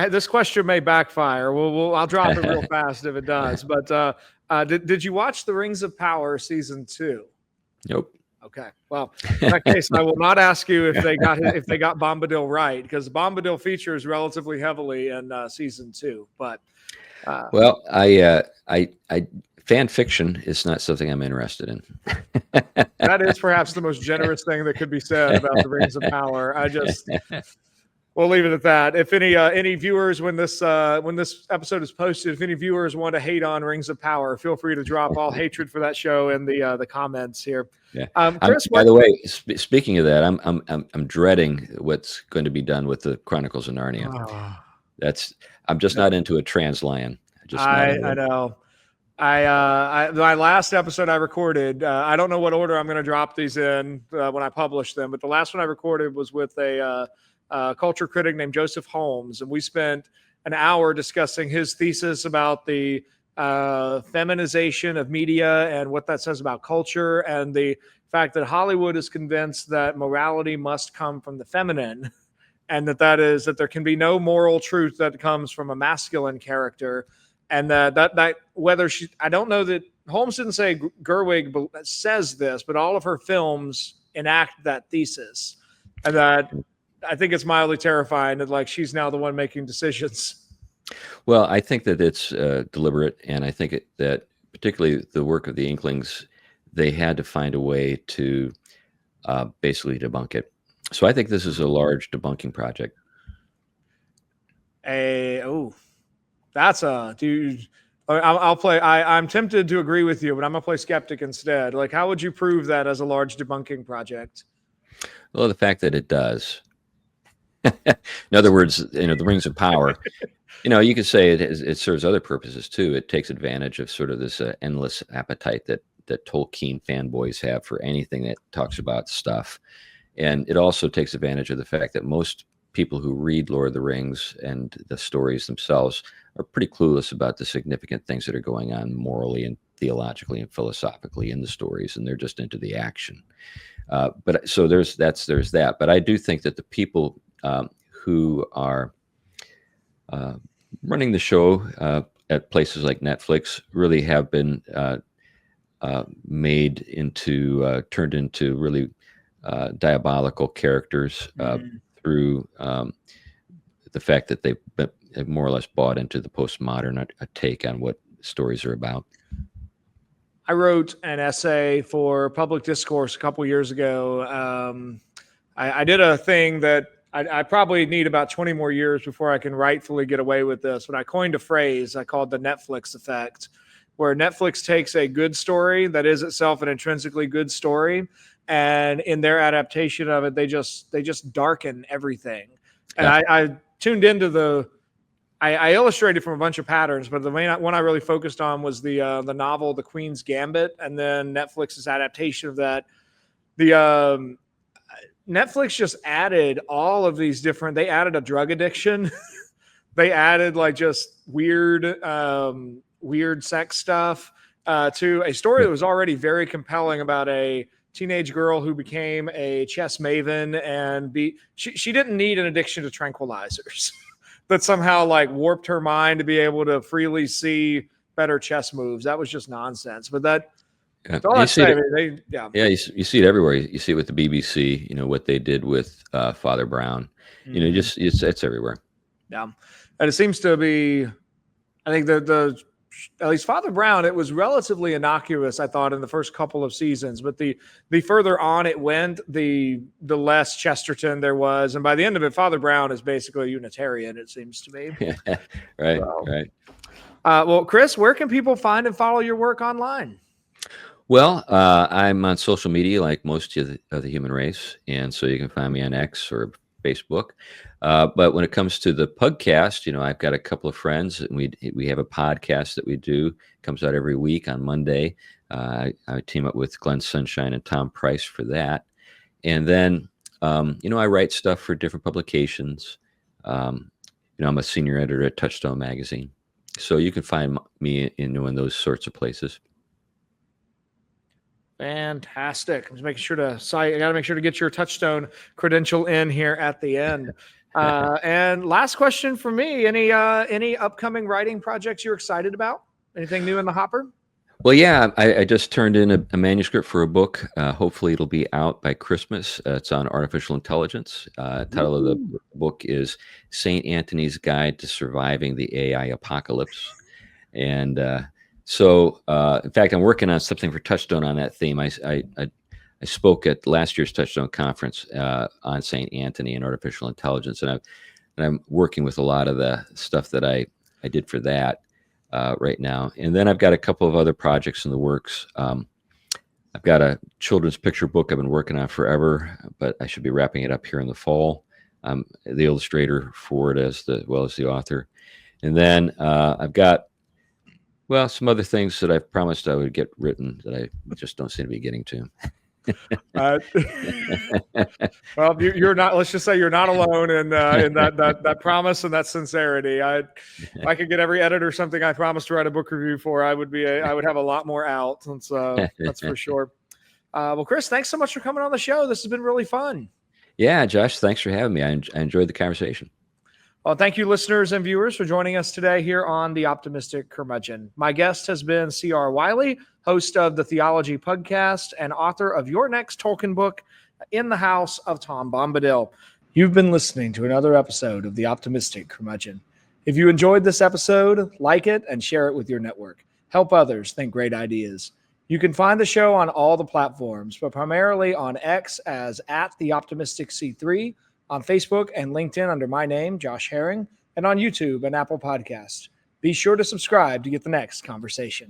This question may backfire. I'll drop it real fast if it does. But did you watch The Rings of Power season 2? Nope. Okay. Well, in that case, I will not ask you if they got Bombadil right, because Bombadil features relatively heavily in season 2. But well, I fan fiction is not something I'm interested in. That is perhaps the most generous thing that could be said about The Rings of Power. We'll leave it at that. If any viewers, when this episode is posted, if any viewers want to hate on Rings of Power, feel free to drop all hatred for that show in the comments here. Yeah. Chris, by the way, speaking of that, I'm dreading what's going to be done with the Chronicles of Narnia. I'm just not into a trans lion. I know. My last episode I recorded, I don't know what order I'm going to drop these in when I publish them, but the last one I recorded was with a culture critic named Joseph Holmes, and we spent an hour discussing his thesis about the feminization of media and what that says about culture, and the fact that Hollywood is convinced that morality must come from the feminine, and that there can be no moral truth that comes from a masculine character. And that whether I don't know that Holmes didn't say Gerwig says this, but all of her films enact that thesis, and that I think it's mildly terrifying that, like, she's now the one making decisions. Well, I think that it's deliberate, and I think that particularly the work of the Inklings, they had to find a way to basically debunk it. So I think this is a large debunking project. That's a dude. I'll play. I'm tempted to agree with you, but I'm gonna play skeptic instead. Like, how would you prove that as a large debunking project? Well, the fact that it does. In other words, the Rings of Power. You could say it serves other purposes too. It takes advantage of sort of this endless appetite that Tolkien fanboys have for anything that talks about stuff, and it also takes advantage of the fact that most people who read Lord of the Rings and the stories themselves are pretty clueless about the significant things that are going on morally and theologically and philosophically in the stories, and they're just into the action. But so there's that. But I do think that the people who are running the show at places like Netflix really have been turned into really diabolical characters through the fact that they've more or less bought into the postmodern take on what stories are about. I wrote an essay for Public Discourse a couple years ago. I did a thing that I probably need about 20 more years before I can rightfully get away with this, but I coined a phrase I called the Netflix effect, where Netflix takes a good story that is itself an intrinsically good story, and in their adaptation of it, they just darken everything. And I tuned into I illustrated from a bunch of patterns, but the main one I really focused on was the novel The Queen's Gambit, and then Netflix's adaptation of that. Netflix just added all of these different. They added a drug addiction. They added like just weird sex stuff to a story that was already very compelling about a teenage girl who became a chess maven, and she didn't need an addiction to tranquilizers that somehow like warped her mind to be able to freely see better chess moves. That was just nonsense. But that's all I say. You see it everywhere. You see it with the BBC, what they did with Father Brown. It's everywhere. Yeah. And it seems to be, I think the at least Father Brown, it was relatively innocuous, I thought, in the first couple of seasons. But the further on it went, the less Chesterton there was. And by the end of it, Father Brown is basically a Unitarian, it seems to me. Right, So, right. Well, Chris, where can people find and follow your work online? Well, I'm on social media like most of the human race, and so you can find me on X or Facebook. But when it comes to the podcast, I've got a couple of friends, and we have a podcast that we do. It comes out every week on Monday. I team up with Glenn Sunshine and Tom Price for that, and then I write stuff for different publications. I'm a senior editor at Touchstone Magazine, so you can find me in those sorts of places. Fantastic. I'm just making sure to I got to make sure to get your Touchstone credential in here at the end. And last question for me: any upcoming writing projects you're excited about? Anything new in the hopper? Well, yeah, I just turned in a manuscript for a book. Hopefully, it'll be out by Christmas. It's on artificial intelligence. Title of the book is St. Anthony's Guide to Surviving the AI Apocalypse. And so, in fact, I'm working on something for Touchstone on that theme. I spoke at last year's Touchstone conference on St. Anthony and artificial intelligence, and I'm working with a lot of the stuff that I did for that right now. And then I've got a couple of other projects in the works. I've got a children's picture book I've been working on forever, but I should be wrapping it up here in the fall. I'm the illustrator for it as well as the author. And then I've got some other things that I've promised I would get written that I just don't seem to be getting to. Well, you're not. Let's just say you're not alone in that promise and that sincerity. If I could get every editor something I promised to write a book review for, I would have a lot more out. And so that's for sure. Well, Chris, thanks so much for coming on the show. This has been really fun. Yeah, Josh, thanks for having me. I enjoyed the conversation. Well, thank you, listeners and viewers, for joining us today here on The Optimistic Curmudgeon. My guest has been C.R. Wiley, host of the Theology Podcast and author of your next Tolkien book, In the House of Tom Bombadil. You've been listening to another episode of The Optimistic Curmudgeon. If you enjoyed this episode, like it and share it with your network. Help others think great ideas. You can find the show on all the platforms, but primarily on X as @TheOptimisticC3, on Facebook and LinkedIn under my name, Josh Herring, and on YouTube and Apple Podcasts. Be sure to subscribe to get the next conversation.